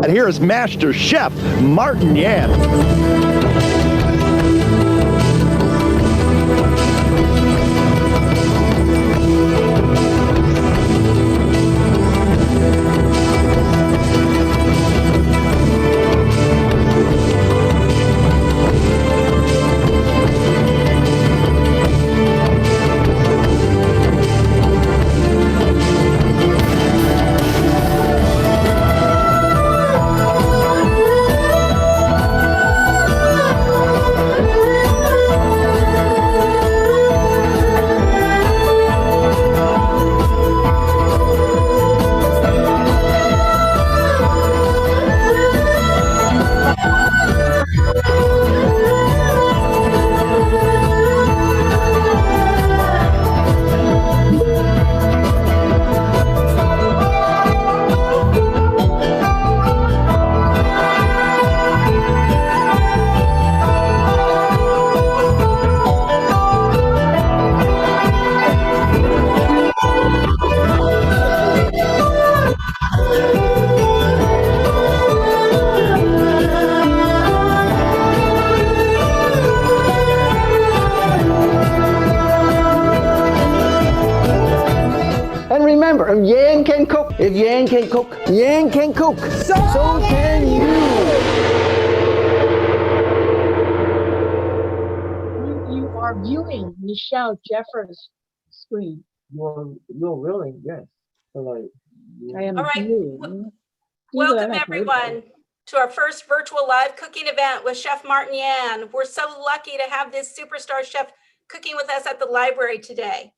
And here is Master Chef Martin Yan. And remember, if Yan can cook, Yan can cook, so can you. You are viewing Michelle Jeffers' screen. You're really, yes. So like, I am All right. viewing. Welcome everyone to our first virtual live cooking event with Chef Martin Yan. We're so lucky to have this superstar chef cooking with us at the library today.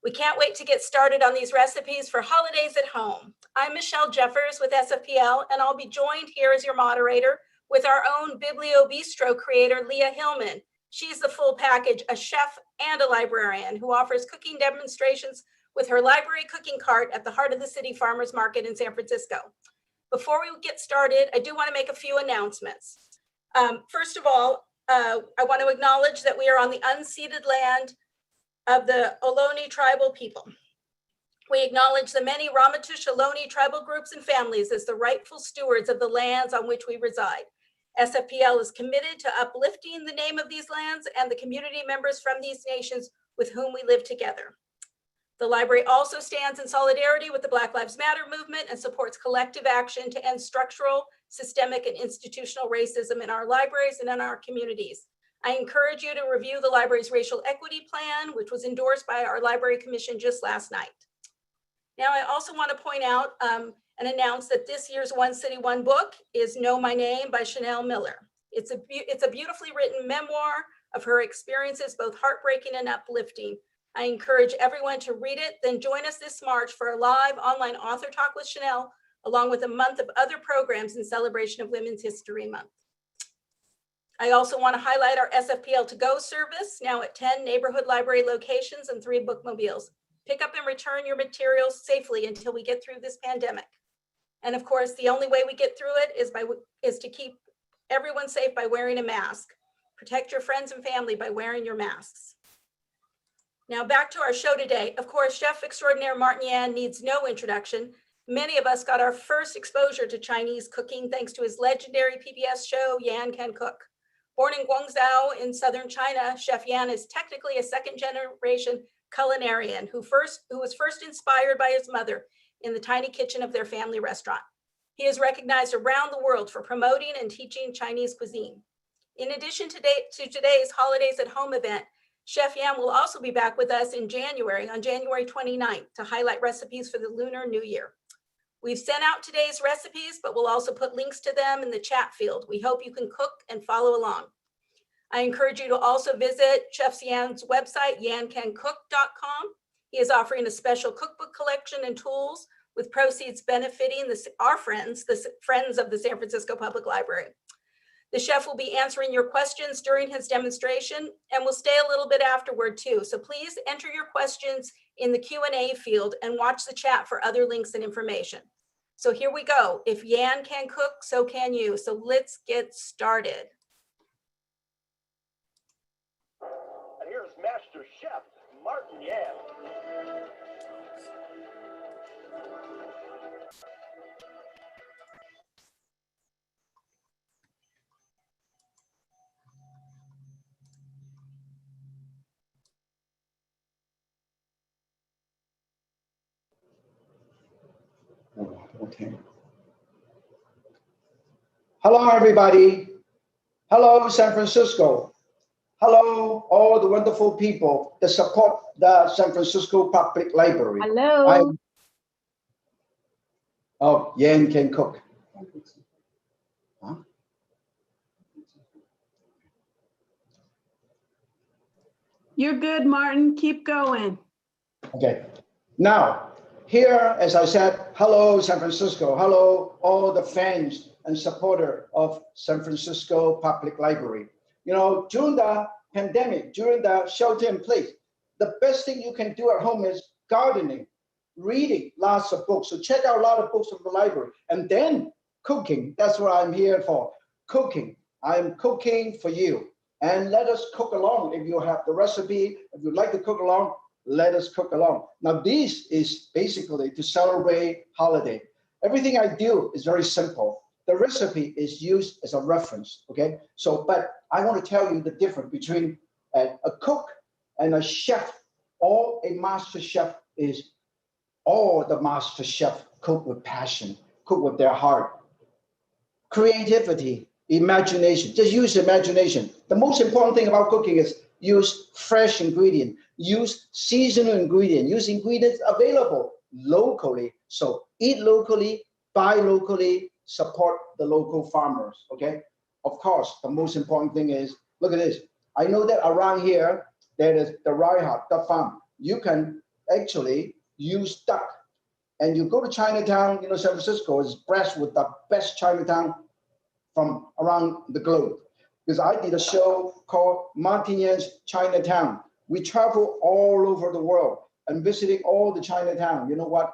We can't wait to get started on these recipes for holidays at home. I'm Michelle Jeffers with SFPL, and I'll be joined here as your moderator with our own Biblio Bistro creator, Leah Hillman. She's the full package, a chef and a librarian who offers cooking demonstrations with her library cooking cart at the Heart of the City Farmers Market in San Francisco. Before we get started, I do want to make a few announcements. First of all, I want to acknowledge that we are on the unceded land of the Ohlone tribal people. We acknowledge the many Ramaytush Ohlone tribal groups and families as the rightful stewards of the lands on which we reside. SFPL is committed to uplifting the name of these lands and the community members from these nations with whom we live together. The library also stands in solidarity with the Black Lives Matter movement and supports collective action to end structural, systemic, and institutional racism in our libraries and in our communities. I encourage you to review the library's racial equity plan, which was endorsed by our library commission just last night. Now, I also want to point out and announce that this year's One City, One Book is Know My Name by Chanel Miller. It's a beautifully written memoir of her experiences, both heartbreaking and uplifting. I encourage everyone to read it, then join us this March for a live online author talk with Chanel, along with a month of other programs in celebration of Women's History Month. I also want to highlight our SFPL To Go service, now at 10 neighborhood library locations and 3 bookmobiles. Pick up and return your materials safely until we get through this pandemic. And of course, the only way we get through it is to keep everyone safe by wearing a mask. Protect your friends and family by wearing your masks. Now back to our show today. Of course, Chef Extraordinaire Martin Yan needs no introduction. Many of us got our first exposure to Chinese cooking thanks to his legendary PBS show, Yan Can Cook. Born in Guangzhou in southern China, Chef Yan is technically a second-generation culinarian who was first inspired by his mother in the tiny kitchen of their family restaurant. He is recognized around the world for promoting and teaching Chinese cuisine. In addition to today's Holidays at Home event, Chef Yan will also be back with us in January, on January 29th, to highlight recipes for the Lunar New Year. We've sent out today's recipes, but we'll also put links to them in the chat field. We hope you can cook and follow along. I encourage you to also visit Chef Yan's website, yancancook.com. He is offering a special cookbook collection and tools with proceeds benefiting our friends, the Friends of the San Francisco Public Library. The chef will be answering your questions during his demonstration and will stay a little bit afterward too. So please enter your questions in the Q&A field and watch the chat for other links and information. So here we go. If Yan can cook, so can you. So let's get started. And here's Master Chef Martin Yan. Okay. Hello, everybody. Hello, San Francisco. Hello, all the wonderful people that support the San Francisco Public Library. Hello. Oh, Yan can cook. Huh? You're good, Martin. Keep going. Okay. Now, here, as I said, hello, San Francisco. Hello, all the fans and supporter of San Francisco Public Library. You know, during the pandemic, during the shelter in place, the best thing you can do at home is gardening, reading lots of books. So check out a lot of books from the library. And then cooking. That's what I'm here for. Cooking. I'm cooking for you. And let us cook along. If you have the recipe, if you'd like to cook along, let us cook along. Now, this is basically to celebrate holiday. Everything I do is very simple. The recipe is used as a reference, okay? So, but I want to tell you the difference between a cook and a chef. All a master chef is, all the master chef cook with passion, cook with their heart. Creativity, imagination, just use imagination. The most important thing about cooking is use fresh ingredient, use seasonal ingredient, use ingredients available locally. So eat locally, buy locally, support the local farmers, okay? Of course, the most important thing is, look at this. I know that around here, there is the Reinhardt duck farm. You can actually use duck. And you go to Chinatown, you know, San Francisco is blessed with the best Chinatown from around the globe. Because I did a show called Martin Yan's Chinatown. We travel all over the world and visiting all the Chinatown. You know what?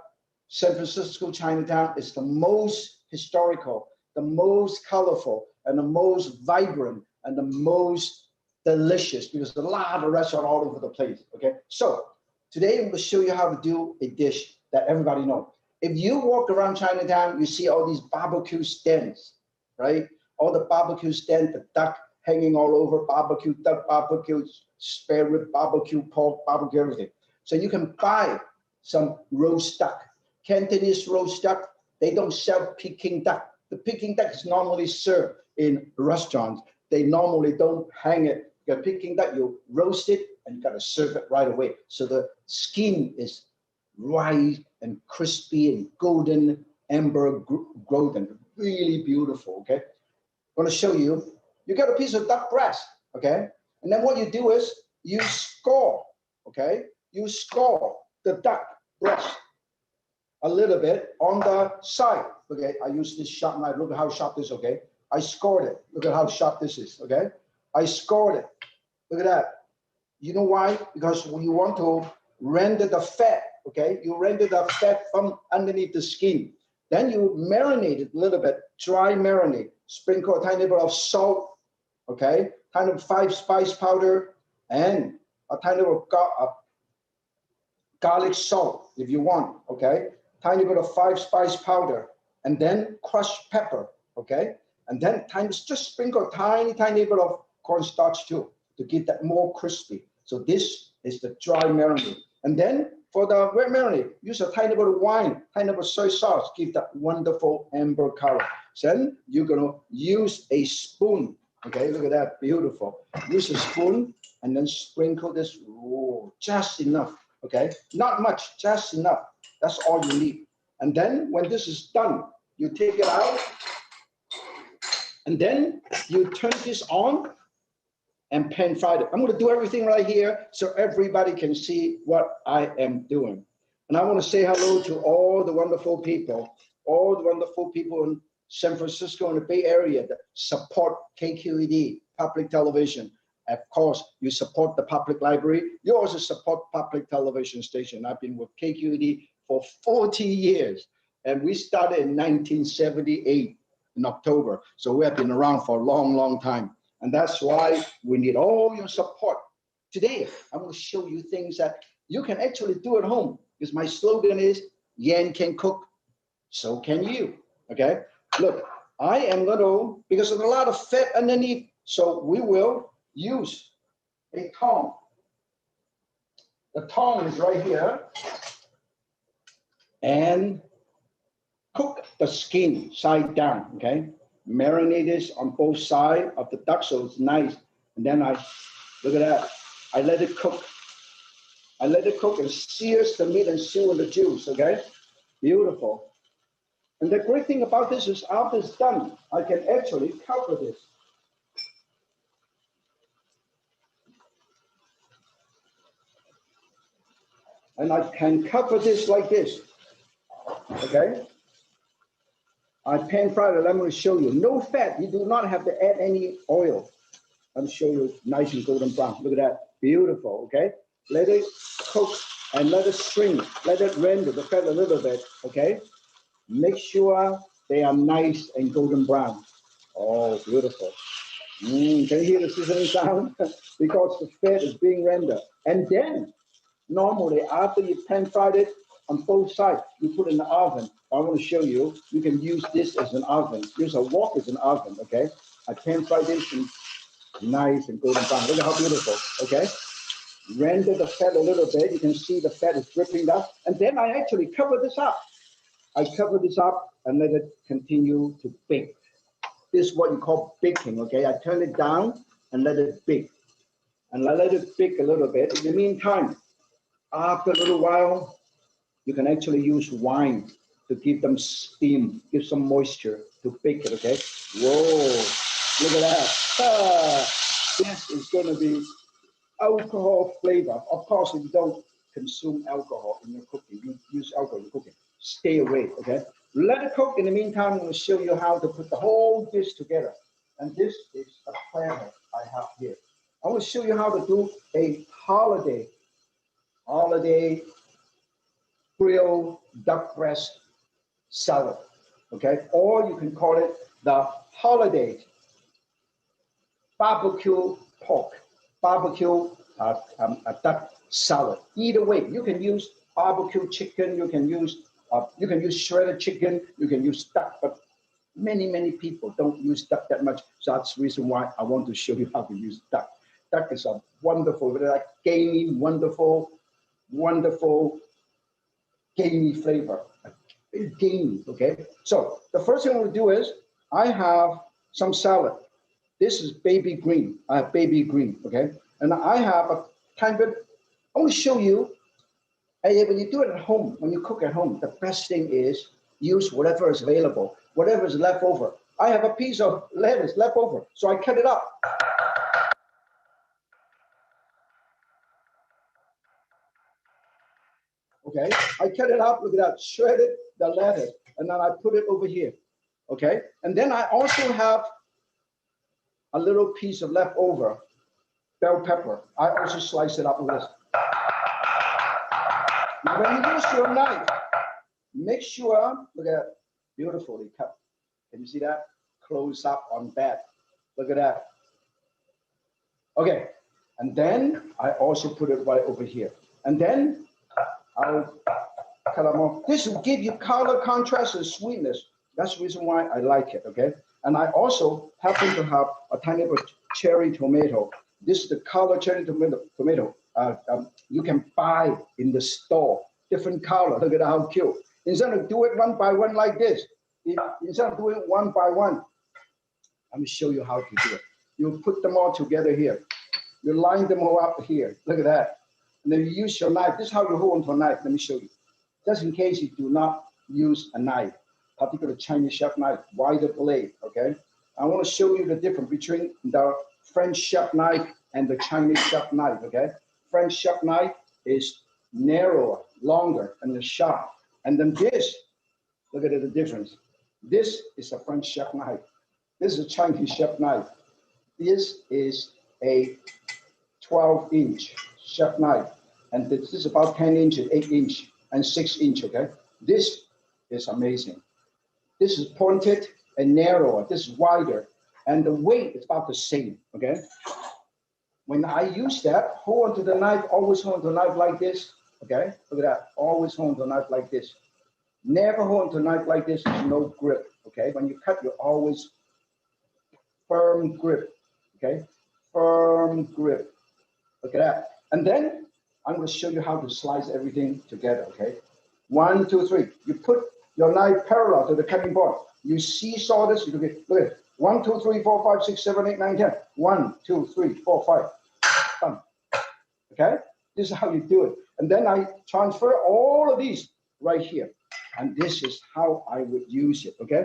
San Francisco Chinatown is the most historical, the most colorful, and the most vibrant, and the most delicious, because there's a lot of restaurants all over the place, okay? So today I'm gonna show you how to do a dish that everybody knows. If you walk around Chinatown, you see all these barbecue stands, right? All the barbecue stands, the duck hanging all over, barbecue duck, barbecue spare rib, barbecue pork, barbecue everything. So you can buy some roast duck. Cantonese roast duck, they don't sell Peking duck. The Peking duck is normally served in restaurants. They normally don't hang it. You got Peking duck, you roast it, and you gotta serve it right away. So the skin is white and crispy and golden, amber golden, really beautiful, okay? I'm gonna show you. You got a piece of duck breast, okay? And then what you do is you score, okay? You score the duck breast a little bit on the side, okay? I use this sharp knife. Look at how sharp this is, okay? I scored it. Look at how sharp this is, okay? I scored it. Look at that. You know why? Because when you want to render the fat, okay? You render the fat from underneath the skin. Then you marinate it a little bit, dry marinate. Sprinkle a tiny bit of salt, okay? Kind of 5 spice powder and a tiny bit of garlic salt if you want, okay? Tiny bit of 5 spice powder and then crushed pepper, okay? And then just sprinkle a tiny bit of cornstarch too to get that more crispy. So this is the dry marinade. And then for the wet marinade, use a tiny bit of wine, tiny bit of soy sauce, give that wonderful amber color. Then you're gonna use a spoon, okay? Look at that, beautiful. Use a spoon and then sprinkle this, just enough, okay? Not much, just enough. That's all you need. And then when this is done, you take it out and then you turn this on and pan fried it. I'm gonna do everything right here so everybody can see what I am doing. And I wanna say hello to all the wonderful people in San Francisco and the Bay Area that support KQED, public television. Of course, you support the public library. You also support public television station. I've been with KQED for 40 years. And we started in 1978 in October. So we have been around for a long, long time. And that's why we need all your support. Today, I'm going to show you things that you can actually do at home. Because my slogan is, Yan can cook, so can you, okay? Look, I am going to, because there's a lot of fat underneath, so we will use a tongue. The tongue is right here. And cook the skin side down, okay? Marinate this on both sides of the duck so it's nice. And then look at that, I let it cook. I let it cook and sears the meat and seal the juice, okay? Beautiful. And the great thing about this is after it's done, I can actually cover this. And I can cover this like this, okay? I pan fried it, let me show you. No fat, you do not have to add any oil. Let me show you nice and golden brown. Look at that, beautiful, okay? Let it cook and let it shrink, let it render the fat a little bit, okay? Make sure they are nice and golden brown. Oh, beautiful. Can you hear the sizzling sound? Because the fat is being rendered. And then, normally, after you pan fried it on both sides, you put it in the oven. I want to show you, you can use this as an oven. Use a wok as an oven, okay? I pan fried this and nice and golden brown. Look at how beautiful, okay? Render the fat a little bit. You can see the fat is dripping down. And then I actually cover this up. I cover this up and let it continue to bake. This is what you call baking, okay? I turn it down and let it bake. And I let it bake a little bit. In the meantime, after a little while, you can actually use wine to give them steam, give some moisture to bake it, okay? Whoa, look at that. This is gonna be alcohol flavor. Of course, if you don't consume alcohol in your cooking, you use alcohol in your cooking, stay away, okay? Let it cook. In the meantime, I'm going to show you how to put the whole dish together. And this is a platter I have here. I want to show you how to do a holiday grilled duck breast salad, okay? Or you can call it the holiday barbecue pork, barbecue duck salad. Either way, you can use barbecue chicken, you can use shredded chicken, you can use duck, but many people don't use duck that much. So that's the reason why I want to show you how to use duck. Duck is a wonderful, like gamey, wonderful gamey flavor. Gamey, okay? So the first thing I'm gonna do is I have some salad. This is baby green. I have baby green, okay? And I have a tiny bit. I want to show you. When you do it at home, when you cook at home, the best thing is use whatever is available, whatever is left over. I have a piece of lettuce left over, so I cut it up. Okay, I cut it up. Look at that, shredded the lettuce, and then I put it over here. Okay, and then I also have a little piece of leftover bell pepper. I also slice it up with this. Now, when you use your knife, make sure, look at that, beautifully cut. Can you see that? Close up on that. Look at that. Okay, and then I also put it right over here. And then I'll cut them off. This will give you color, contrast, and sweetness. That's the reason why I like it, okay? And I also happen to have a tiny bit of cherry tomato. This is the color cherry tomato. You can buy in the store, different color. Look at how cute. Instead of do it one by one like this, instead of doing it one by one, let me show you how to do it. You put them all together here. You line them all up here. Look at that. And then you use your knife. This is how you hold onto a knife. Let me show you. Just in case you do not use a knife, particularly Chinese chef knife, wider blade, okay? I want to show you the difference between the French chef knife and the Chinese chef knife, okay? French chef knife is narrower, longer, and sharp. And then this, look at the difference. This is a French chef knife. This is a Chinese chef knife. This is a 12-inch chef knife. And this is about 10 inches, 8 inch, and 6 inch, okay? This is amazing. This is pointed and narrower. This is wider. And the weight is about the same, okay? When I use that, hold onto the knife, always hold onto the knife like this, okay? Look at that, always hold onto the knife like this. Never hold onto the knife like this, there's no grip, okay? When you cut, you always firm grip, okay? Firm grip, look at that. And then I'm gonna show you how to slice everything together, okay? 1, 2, 3, you put your knife parallel to the cutting board. You seesaw this, you look at it. 1, 2, 3, 4, 5, 6, 7, 8, 9, 10. 1, 2, 3, 4, 5. Done. Okay? This is how you do it. And then I transfer all of these right here. And this is how I would use it. Okay?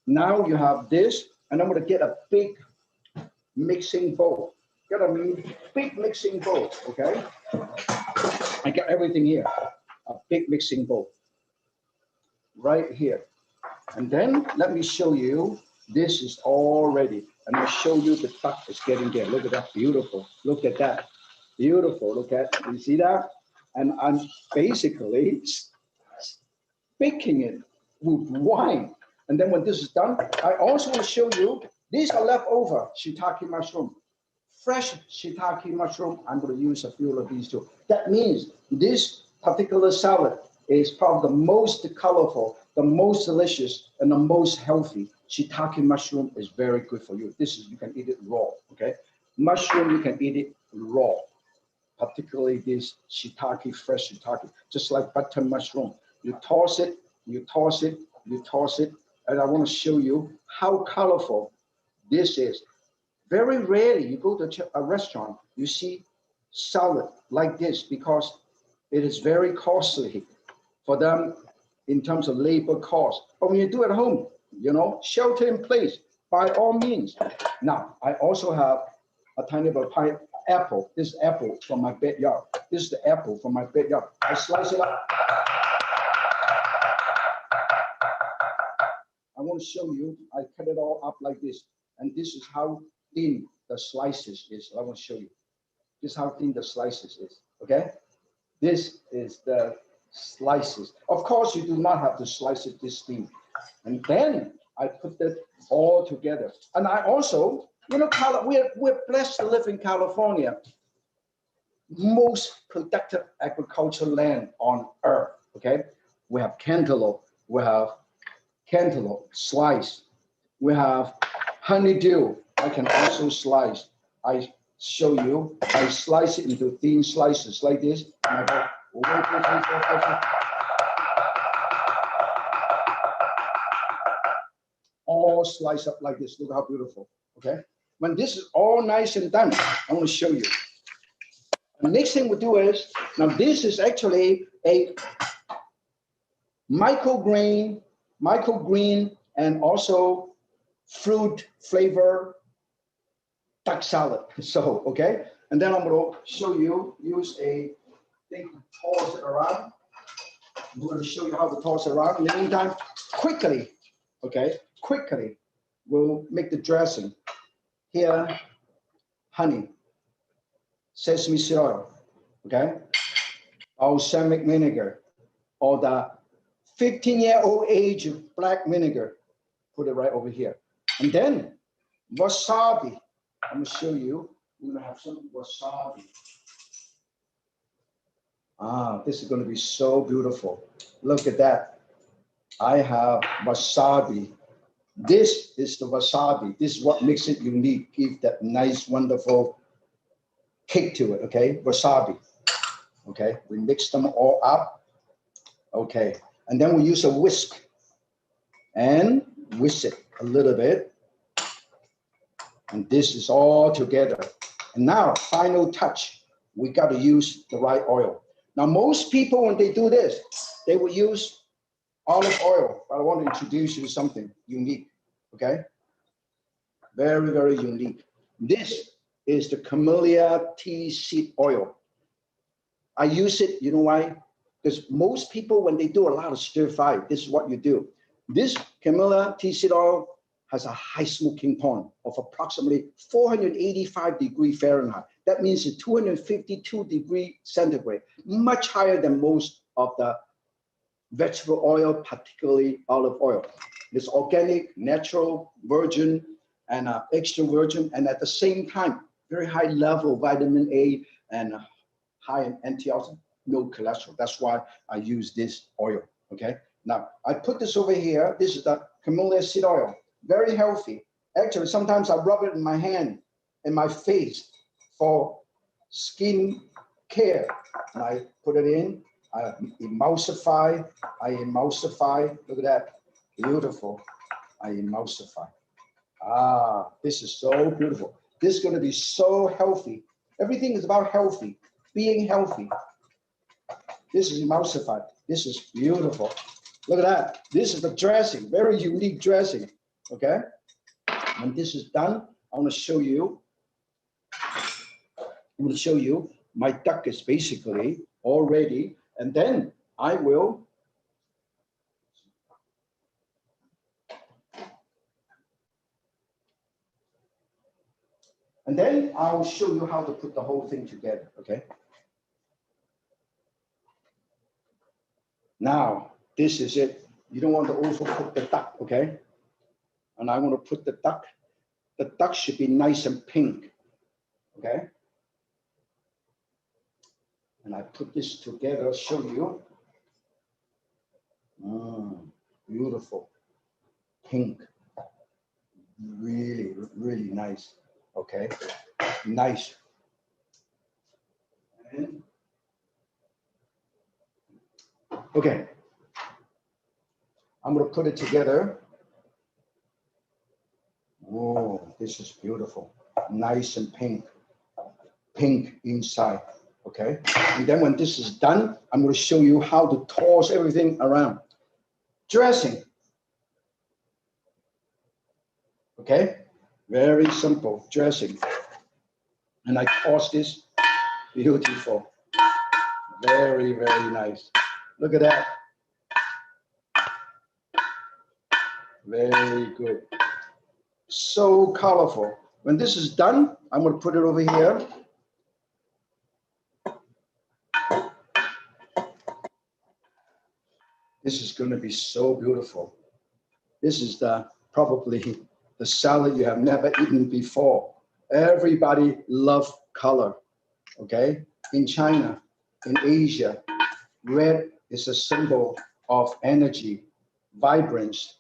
Now you have this, and I'm going to get a big mixing bowl. Get a big mixing bowl. Okay? I got everything here. A big mixing bowl. Right here. And then let me show you, this is all ready. And I'll show you the duck is getting there. Look at that, beautiful. Look at that, beautiful. Look at, you see that? And I'm basically baking it with wine. And then when this is done, I also will show you, these are leftover shiitake mushroom. Fresh shiitake mushroom, I'm going to use a few of these too. That means this particular salad is probably the most colorful, the most delicious, and the most healthy. Shiitake mushroom is very good for you. This is, you can eat it raw, okay? Mushroom, you can eat it raw, particularly this shiitake, fresh shiitake, just like butter mushroom. You toss it, you toss it, you toss it, and I want to show you how colorful this is. Very rarely you go to a restaurant, you see salad like this because it is very costly for them in terms of labor cost. But when you do it at home, you know, shelter in place, by all means. Now, I also have a tiny bit of pineapple. This is apple from my backyard. This is the apple from my backyard. I slice it up. I want to show you, I cut it all up like this. And this is how thin the slices is. I want to show you. This is how thin the slices is, okay? This is the slices. Of course, you do not have to slice it this thin. And then I put that all together. And I also, you know, we're blessed to live in California, most productive agricultural land on earth, okay? We have cantaloupe, slice. We have honeydew, I can also slice. I show you, I slice it into thin slices like this. And I go 1, 2, 3, 4, 5, 6. All sliced up like this. Look how beautiful. Okay. When this is all nice and done, I want to show you. The next thing we do is, now this is actually a microgreen, and also fruit flavor duck salad. So, okay. And then I'm going to show you, use a thing to toss it around. I'm going to show you how to toss it around. In the meantime, quickly, okay, quickly, we'll make the dressing. Here, honey, sesame seed oil, okay, balsamic vinegar, or the 15-year-old age black vinegar. Put it right over here. And then wasabi. I'm going to show you. We're going to have some wasabi. Ah, this is going to be so beautiful. Look at that. I have wasabi. This is the wasabi. This is what makes it unique. Give that nice, wonderful kick to it, okay? Wasabi. Okay, we mix them all up. Okay, and then we use a whisk and whisk it a little bit. And this is all together. And now, final touch, we got to use the right oil. Now, most people, when they do this, they will use olive oil. But I want to introduce you to something unique, okay? Very, very unique. This is the camellia tea seed oil. I use it, you know why? Because most people, when they do a lot of stir fry, this is what you do. This camellia tea seed oil has a high smoking point of approximately 485 degrees Fahrenheit. That means it's 252 degrees centigrade, much higher than most of the vegetable oil, particularly olive oil. It's organic, natural, virgin, and extra virgin, and at the same time, very high level vitamin A and high in antioxidant, no cholesterol. That's why I use this oil, okay? Now, I put this over here. This is the camellia seed oil. Very healthy. Actually, sometimes I rub it in my hand, in my face for skin care. And I put it in, I emulsify, look at that, beautiful, I emulsify. Ah, this is so beautiful. This is gonna be so healthy. Everything is about healthy, being healthy. This is emulsified, this is beautiful. Look at that, this is the dressing, very unique dressing, okay? When this is done, I wanna show you, my duck is basically all ready, and then I will I'll show you how to put the whole thing together, okay? Now, this is it. You don't want to overcook the duck, okay? And I want to put the duck should be nice and pink, okay? And I put this together, show you. Beautiful, pink, really, really nice, okay? Nice. And, okay, I'm gonna put it together. Oh, this is beautiful, nice and pink inside, okay? And then when this is done, I'm gonna show you how to toss everything around. Dressing, okay? Very simple, dressing. And I toss this, beautiful, very, very nice. Look at that. Very good. So colorful. When this is done, I'm going to put it over here. This is going to be so beautiful. This is probably the salad you have never eaten before. Everybody loves color, okay? In China, in Asia, red is a symbol of energy, vibrance,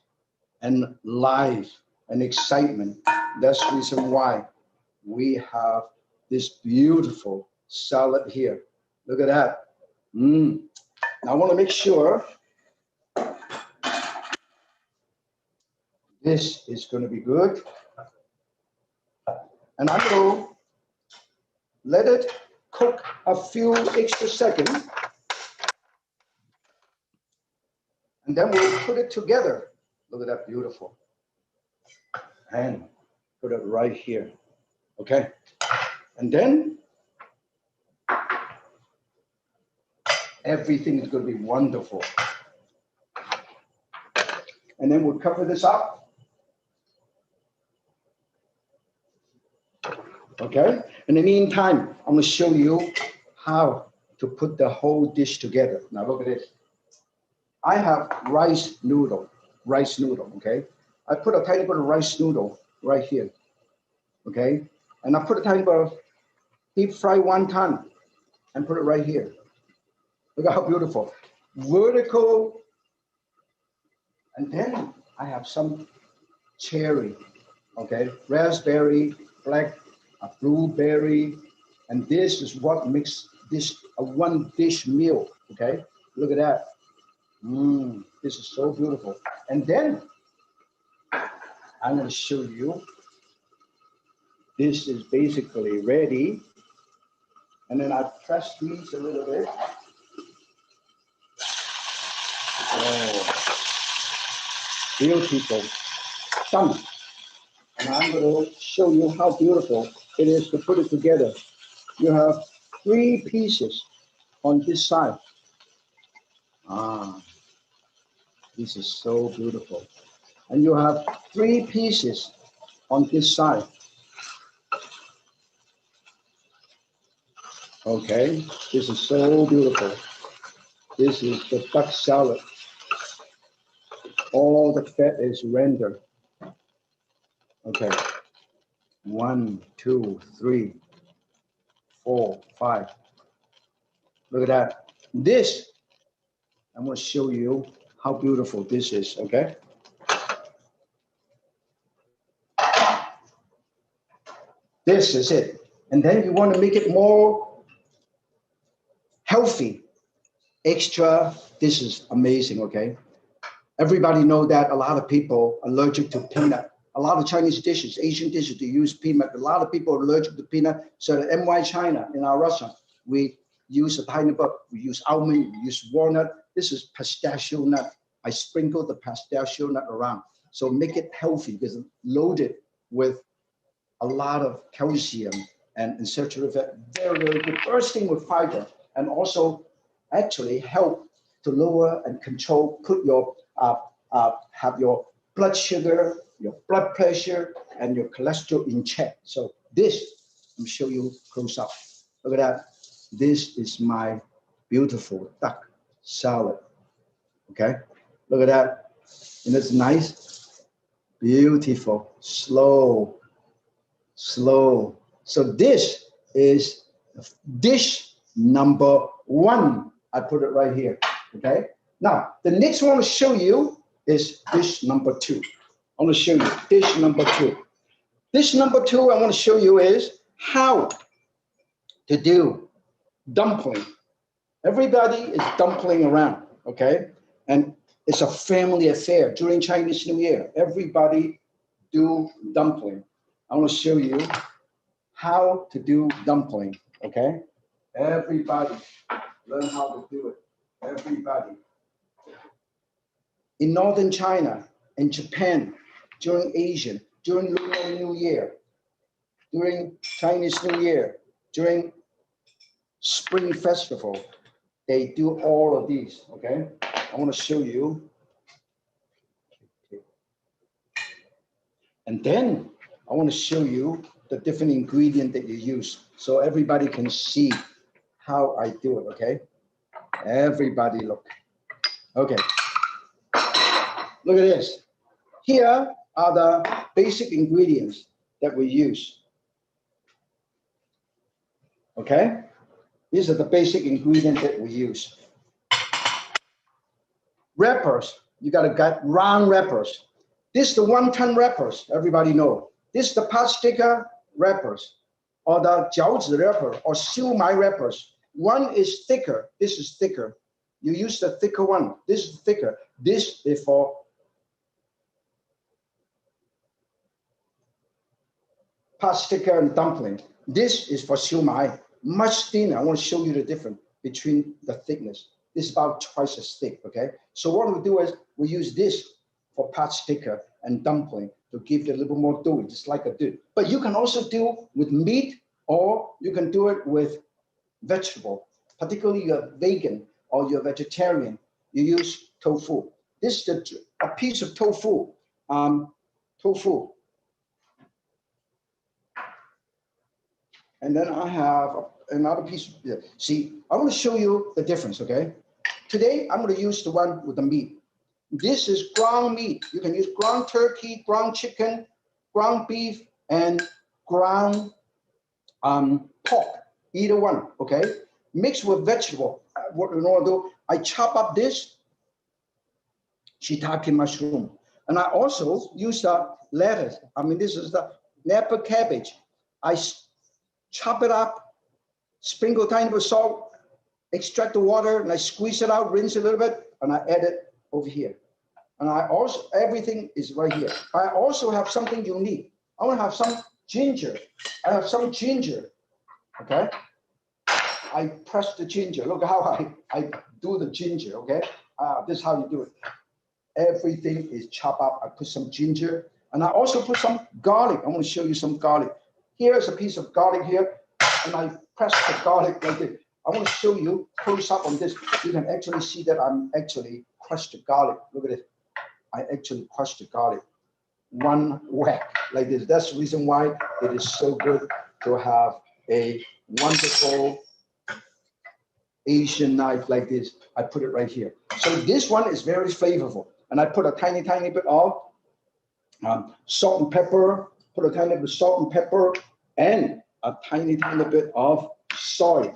and life and excitement. That's the reason why we have this beautiful salad here. Look at that. Now I want to make sure this is going to be good. And I'm going to let it cook a few extra seconds. And then we'll put it together. Look at that, beautiful. And put it right here, okay? And then everything is going to be wonderful. And then we'll cover this up. Okay? In the meantime, I'm going to show you how to put the whole dish together. Now look at this. I have rice noodle, okay? I put a tiny bit of rice noodle right here, okay? And I put a tiny bit of deep fried wonton and put it right here. Look at how beautiful. Vertical. And then I have some cherry, okay? Raspberry, blueberry. And this is what makes this a one dish meal, okay? Look at that. This is so beautiful. And then I'm going to show you. This is basically ready. And then I press these a little bit. Oh, beautiful. Done. And I'm going to show you how beautiful it is to put it together. You have 3 pieces on this side. This is so beautiful. And you have 3 pieces on this side. Okay, this is so beautiful. This is the duck salad. All the fat is rendered. Okay, 1, 2, 3, 4, 5. Look at that. This, I'm going to show you how beautiful this is, okay? This is it. And then you want to make it more healthy. extra. This is amazing, okay? Everybody know that a lot of people are allergic to peanut. A lot of Chinese dishes, Asian dishes, they use peanut. A lot of people are allergic to peanut. So at MY China, in our restaurant, we use a tiny bit. We use almond, we use walnut. This is pistachio nut. I sprinkle the pistachio nut around. So make it healthy because it's loaded with a lot of calcium and saturated fat. Very, very good. Bursting with fiber, and also actually help to lower and control, put your, have your blood sugar, your blood pressure, and your cholesterol in check. So this, let me show you close up. Look at that. This is my beautiful duck salad. Okay, look at that. And it's nice, beautiful, slow. So this is dish number 1. I put it right here. Okay. Now the next one I want to show you is dish number 2. I want to show you dish number 2. Dish number 2 I want to show you is how to do dumpling. Everybody is dumpling around, okay? And it's a family affair during Chinese New Year. Everybody do dumpling. I want to show you how to do dumpling, okay? Everybody learn how to do it. Everybody. In Northern China, in Japan, during Asian, during Lunar New Year, during Chinese New Year, during Spring Festival, they do all of these, okay? I want to show you. And then I want to show you the different ingredient that you use so everybody can see how I do it, okay? Everybody look. Okay. Look at this. Here are the basic ingredients that we use. Okay? These are the basic ingredients that we use. Wrappers, you gotta get round wrappers. This is the wonton wrappers, everybody know. This is the pot sticker wrappers, or the jiaozi wrapper, or siumai wrappers. One is thicker, this is thicker. You use the thicker one, this is thicker. This is for pot sticker and dumpling. This is for siumai, much thinner. I want to show you the difference between the thickness. This is about twice as thick, okay? So what we do is we use this for pot sticker and dumpling to give it a little more dough, just like a dough. But you can also do with meat, or you can do it with vegetable. Particularly you're vegan or you're vegetarian, you use tofu. This is a piece of tofu. Tofu. And then I have another piece. See, I want to show you the difference, okay? Today, I'm going to use the one with the meat. This is ground meat. You can use ground turkey, ground chicken, ground beef, and ground pork. Either one, okay? Mixed with vegetable. What you want to do, I chop up this shiitake mushroom. And I also use the lettuce. I mean, this is the Napa cabbage. I chop it up, sprinkle a tiny bit of salt, extract the water, and I squeeze it out, rinse it a little bit, and I add it over here. And I also, everything is right here. I also have something unique. I want to have some ginger. I have some ginger, okay? I press the ginger. Look how I do the ginger, okay? This is how you do it. Everything is chopped up. I put some ginger, and I also put some garlic. I want to show you some garlic. Here's a piece of garlic here, and I press the garlic like this. I want to show you close up on this. You can actually see that I'm actually crushed the garlic. Look at it. I actually crushed the garlic. One whack like this. That's the reason why it is so good to have a wonderful Asian knife like this. I put it right here. So this one is very flavorful. And I put a tiny bit of salt and pepper, put a tiny bit of salt and pepper, and a tiny bit of soy.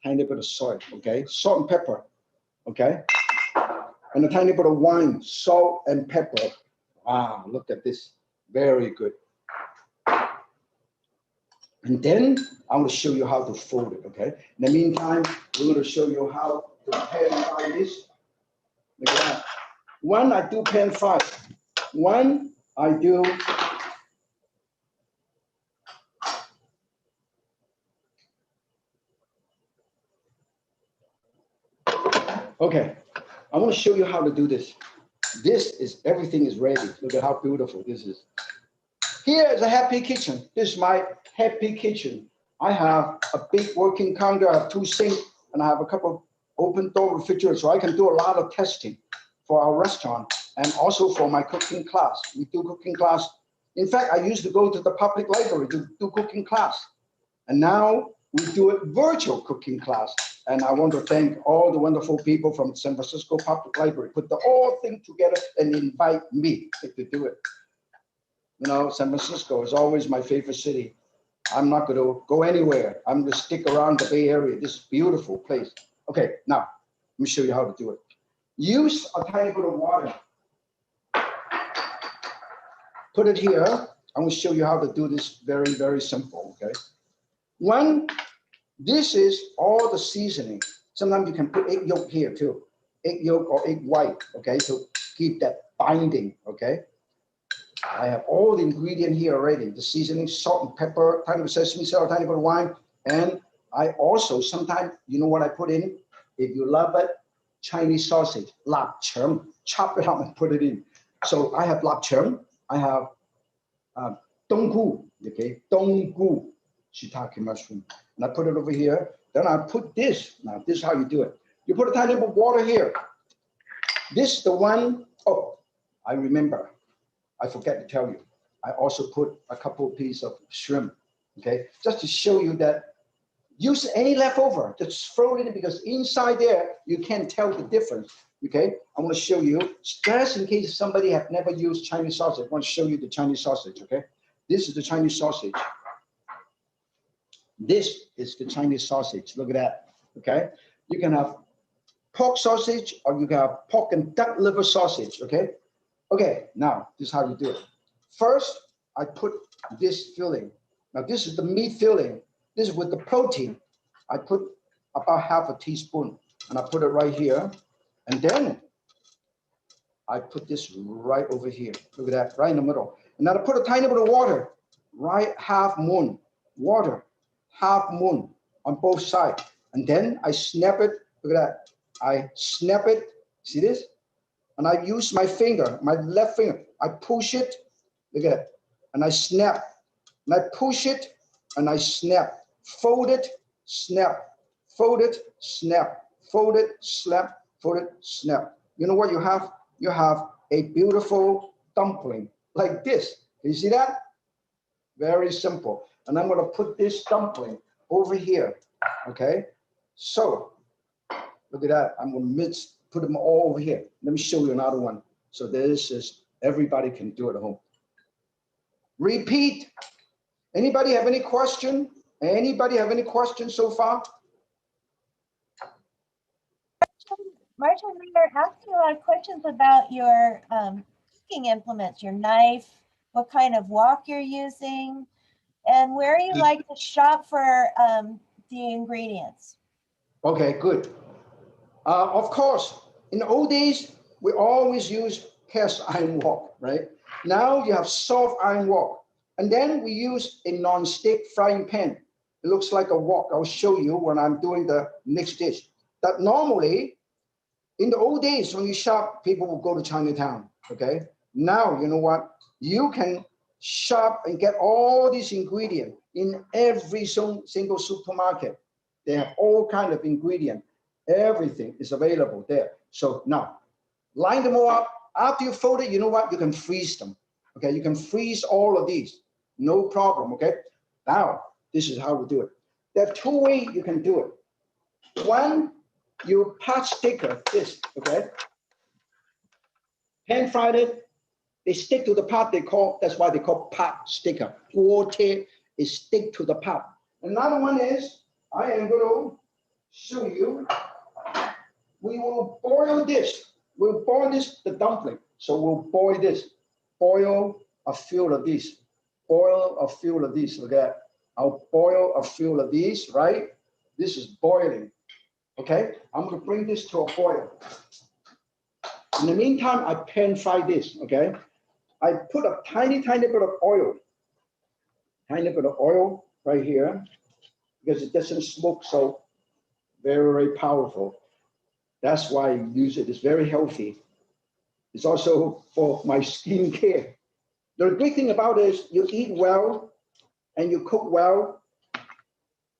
Tiny bit of soy, okay? Salt and pepper, okay? And a tiny bit of wine, salt and pepper. Wow, look at this. Very good. And then I'm going to show you how to fold it, okay? In the meantime, we're going to show you how to pan fry this. Look at that. One I do pan fry. One I do okay. I want to show you how to do this. This is everything is ready. Look at how beautiful this is. Here is a happy kitchen. This is my happy kitchen. I have a big working counter, I have 2 sinks, and I have a couple of open door refrigerators, so I can do a lot of testing for our restaurant and also for my cooking class. We do cooking class. In fact, I used to go to the public library to do cooking class, and now we do it virtual cooking class. And I want to thank all the wonderful people from San Francisco Public Library, put the whole thing together and invite me to do it. You know, San Francisco is always my favorite city. I'm not going to go anywhere. I'm going to stick around the Bay Area, this beautiful place. Okay, now, let me show you how to do it. Use a tiny bit of water. Put it here. I'm going to show you how to do this very, very simple, okay? One, this is all the seasoning. Sometimes you can put egg yolk here too. Egg yolk or egg white, okay, to keep that binding, okay? I have all the ingredient here already. The seasoning, salt and pepper, tiny bit of sesame seed, tiny bit of wine. And I also, sometimes, you know what I put in? If you love it, Chinese sausage, lap chum, chop it up and put it in. So I have lap chum, I have donggu, okay, donggu, shiitake mushroom. And I put it over here. Then I put this. Now, this is how you do it. You put a tiny bit of water here. This is the one, oh, I remember. I forget to tell you. I also put a couple of pieces of shrimp, okay? Just to show you that use any leftover, just throw it in because inside there, you can't tell the difference, okay? I want to show you, just in case somebody have never used Chinese sausage, I want to show you the Chinese sausage, okay? This is the Chinese sausage. This is the Chinese sausage. Look at that, okay? You can have pork sausage or you can have pork and duck liver sausage, okay? Okay, now this is how you do it. First, I put this filling. Now this is the meat filling. This is with the protein. I put about half a teaspoon and I put it right here. And then I put this right over here. Look at that, right in the middle. And then I put a tiny bit of water, right half moon, water, half moon on both sides. And then I snap it, look at that. I snap it, see this? And I use my finger, my left finger. I push it, look at it, and I snap. And I push it, and I snap. Fold it, snap. Fold it, snap. Fold it, snap. Fold it, snap. You know what you have? You have a beautiful dumpling like this. Can you see that? Very simple. And I'm going to put this dumpling over here, okay? So, look at that. I'm going to put them all over here. Let me show you another one. So this is, everybody can do it at home. Repeat. Anybody have any question? Anybody have any questions so far? Martin, we are asking a lot of questions about your cooking implements, your knife, what kind of wok you're using, and where you like to shop for the ingredients. Okay, good. Of course, in the old days, we always use cast iron wok, right? Now you have soft iron wok. And then we use a non-stick frying pan. It looks like a wok. I'll show you when I'm doing the next dish. That normally, in the old days, when you shop, people will go to Chinatown, okay? Now, you know what? You can shop and get all these ingredients in every single supermarket. They have all kinds of ingredients. Everything is available there. So now, line them all up. After you fold it, you know what? You can freeze them, okay? You can freeze all of these. No problem, okay? Now, this is how we do it. There are 2 ways you can do it. One, you pot sticker this, okay? Pan fried it, they stick to the pot, that's why they call pot sticker. Water is stick to the pot. Another one is, I am going to show you, we will boil this. We'll boil this, the dumpling. So we'll boil this, boil a few of these. Boil a few of these, look at that. I'll boil a few of these, right? This is boiling. Okay, I'm gonna bring this to a boil. In the meantime, I pan fry this, okay? I put a tiny bit of oil, right here, because it doesn't smoke so very powerful. That's why I use it. It's very healthy. It's also for my skin care. The great thing about it is you eat well and you cook well,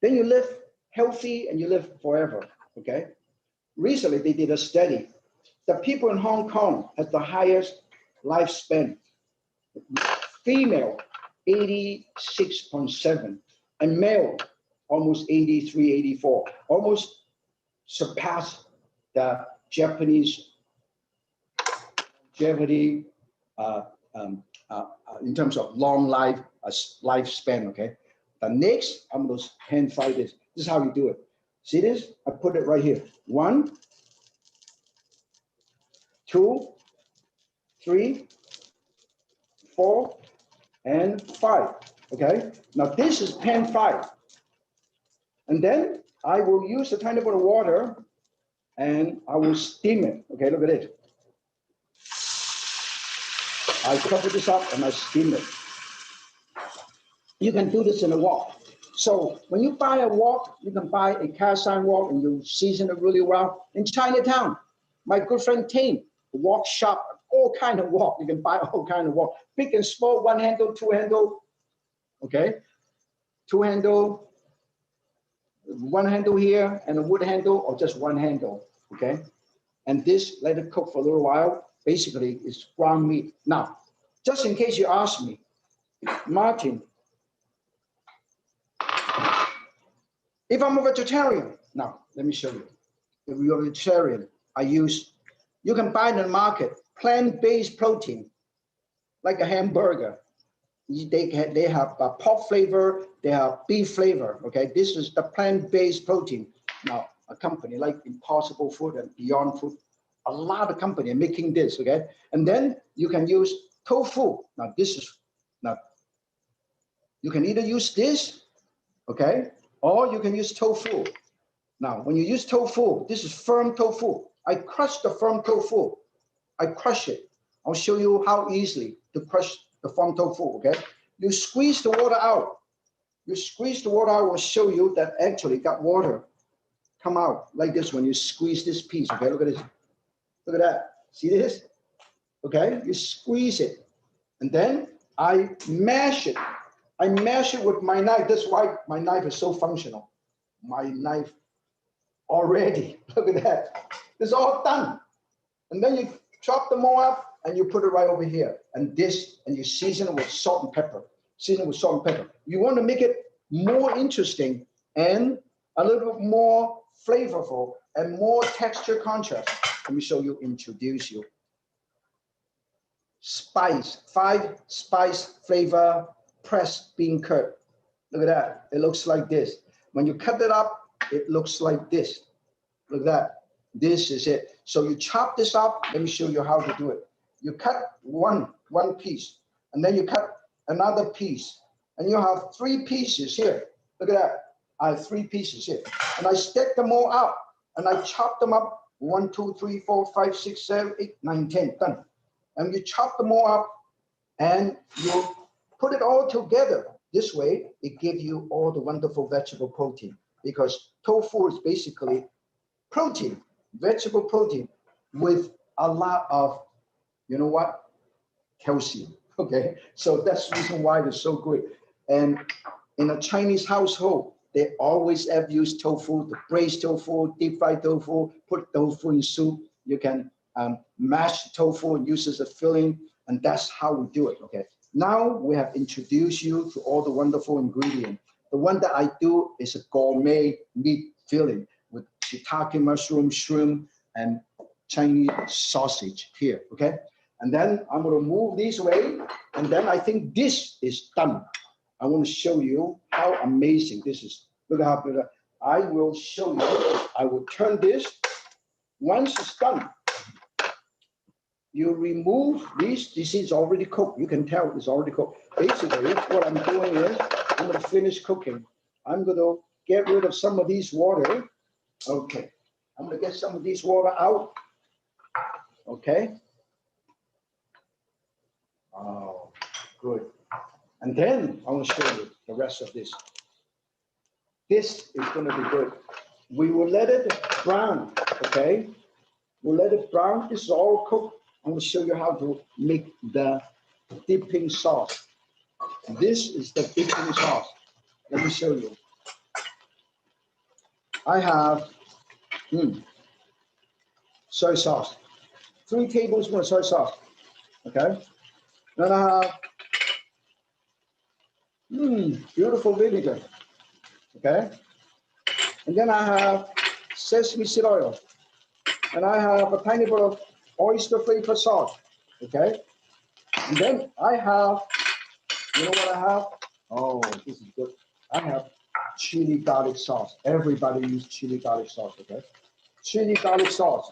then you live healthy and you live forever, okay? Recently, they did a study. The people in Hong Kong have the highest lifespan. Female, 86.7, and male, almost 83, 84, almost surpassed the Japanese longevity in terms of long life, lifespan, okay? The next, I'm gonna hand fry this. This is how you do it. See this? I put it right here. 1, 2, 3, 4, and 5, okay? Now this is pan fried. And then I will use a tiny bit of water and I will steam it, okay? Look at it. I cover this up and I steam it. You can do this in a wok. So when you buy a wok, you can buy a cast iron wok and you season it really well. In Chinatown, my good friend Tane, wok shop, all kind of wok. You can buy all kind of wok, big and small, 1 handle, 2 handle, okay? 2 handle, 1 handle here, and a wood handle, or just 1 handle, okay? And this, let it cook for a little while. Basically, it's ground meat. Now, just in case you ask me, Martin, if I'm a vegetarian, now, let me show you. If you're a vegetarian, you can buy in the market plant-based protein, like a hamburger. They have pork flavor, they have beef flavor, okay? This is the plant-based protein. Now, a company like Impossible Food and Beyond Food, a lot of companies are making this, okay? And then you can use tofu. Now, you can either use this, okay? Or you can use tofu. Now, when you use tofu, this is firm tofu. I crush the firm tofu. I crush it. I'll show you how easily to crush the firm tofu, okay? You squeeze the water out. You squeeze the water out will show you that actually got water come out like this when you squeeze this piece, okay? Look at this. Look at that. See this? Okay? You squeeze it. And then I mash it. I mash it with my knife. That's why my knife is so functional. My knife already. Look at that. It's all done. And then you chop them all up and you put it right over here. And you season it with salt and pepper. Season it with salt and pepper. You want to make it more interesting and a little bit more flavorful and more texture contrast. Let me show you, introduce you. Spice, 5 spice flavor pressed bean curd. Look at that. It looks like this. When you cut it up, it looks like this. Look at that. This is it. So you chop this up. Let me show you how to do it. You cut one piece, and then you cut another piece, and you have 3 pieces here. Look at that. I have 3 pieces here, and I stack them all up, and I chop them up. 1, 2, 3, 4, 5, 6, 7, 8, 9, 10. Done. And you chop them all up, and you put it all together. This way, it gives you all the wonderful vegetable protein, because tofu is basically protein, vegetable protein with a lot of, you know what, calcium, okay? So that's the reason why it's so good. And in a Chinese household, they always have used tofu, the braised tofu, deep fried tofu, put tofu in soup. You can mash tofu and use as a filling, and that's how we do it, okay? Now we have introduced you to all the wonderful ingredients. The one that I do is a gourmet meat filling with shiitake mushroom, shrimp, and Chinese sausage here, okay? And then I'm gonna move this way, and then I think this is done. I want to show you how amazing this is. Look how good. I will show you. I will turn this. Once it's done, you remove this. This is already cooked. You can tell it's already cooked. Basically, what I'm doing is I'm going to finish cooking. I'm going to get rid of some of these water. Okay. I'm gonna get some of this water out. Okay. Oh, good. And then I want to show you the rest of this. This is going to be good. We will let it brown, okay? We'll let it brown. This is all cooked. I'm going to show you how to make the dipping sauce. This is the dipping sauce. Let me show you. I have soy sauce, 3 tablespoons of soy sauce, okay? Then I have beautiful vinegar, okay? And then I have sesame seed oil, and I have a tiny bit of oyster flavor sauce, okay? And then I have, you know what I have? Oh, this is good. I have chili garlic sauce. Everybody use chili garlic sauce, okay? Chili garlic sauce.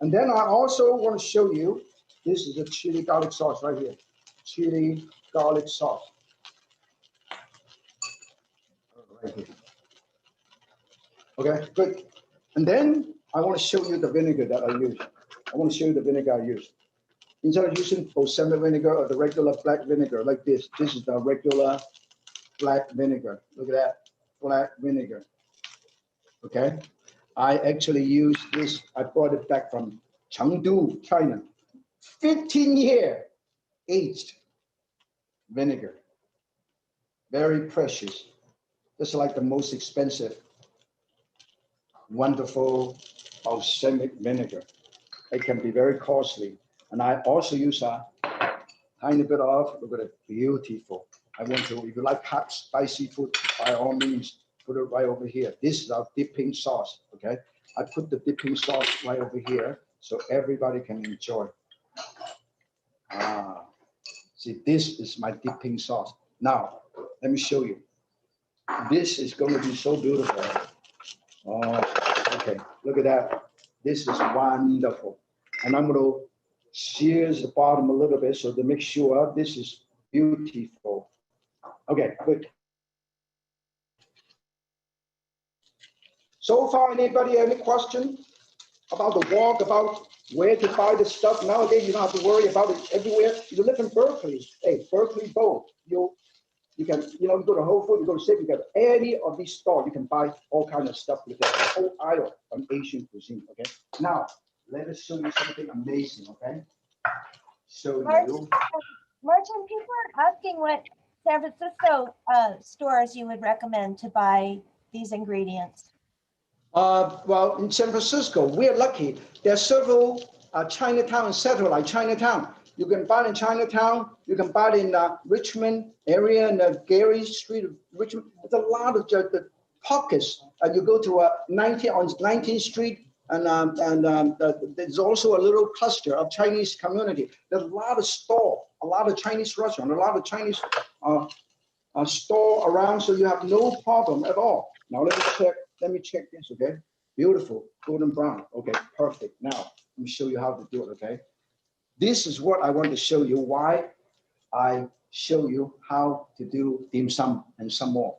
And then I also want to show you, this is the chili garlic sauce right here. Chili garlic sauce. Right here. Okay, good. And then I want to show you the vinegar that I use. I want to show you the vinegar I use. Instead of using balsamic vinegar or the regular black vinegar like this is the regular black vinegar. Look at that, black vinegar. Okay, I actually use this. I brought it back from Chengdu, China. 15-year aged vinegar. Very precious. This is like the most expensive, wonderful balsamic vinegar. It can be very costly. And I also use a tiny bit of, look at it, beautiful. I want to, if you like hot, spicy food, by all means, put it right over here. This is our dipping sauce, okay? I put the dipping sauce right over here so everybody can enjoy. See, this is my dipping sauce. Now, let me show you. This is going to be so beautiful. Oh, okay, look at that. This is wonderful. And I'm going to sear the bottom a little bit so to make sure this is beautiful. Okay, good. So far, anybody any question about the walk, about where to buy the stuff? Nowadays, you don't have to worry about it everywhere. You live in Berkeley. Hey, Berkeley Bowl. You can, you know, you go to Whole Foods, you go to Safety, you got any of these stores, you can buy all kinds of stuff with that whole aisle from Asian cuisine, okay? Now, let us show you something amazing, okay? Show you. Martin, people are asking what San Francisco stores you would recommend to buy these ingredients. Well, in San Francisco, we're lucky. There are several Chinatown and satellite Chinatown. You can buy it in Chinatown. You can buy it in Richmond area and Gary Street of Richmond. There's a lot of the pockets. You go to 19th Street, and there's also a little cluster of Chinese community. There's a lot of store, a lot of Chinese restaurant, a lot of Chinese store around, so you have no problem at all. Now let me check this, okay? Beautiful, golden brown. Okay, perfect. Now let me show you how to do it, okay? This is what I want to show you, why I show you how to do dim sum and some more.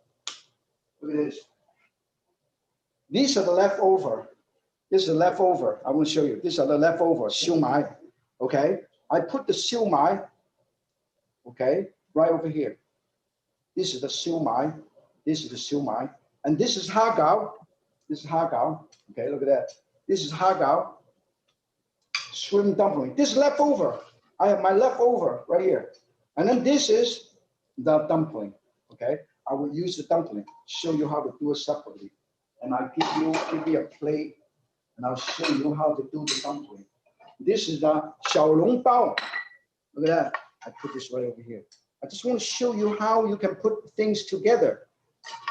Look at this. These are the leftover. This is the leftover. I want to show you. These are the leftover siu mai. Okay. I put the siu mai, okay, right over here. This is the siu mai. This is the siu mai. And this is hagao. This is hagao. Okay, look at that. This is hagao. Shrimp dumpling. This is leftover. I have my leftover right here. And then this is the dumpling. Okay. I will use the dumpling, show you how to do it separately. And I'll give you a plate, and I'll show you how to do the dumpling. This is the xiaolong bao. Look at that. I put this right over here. I just want to show you how you can put things together.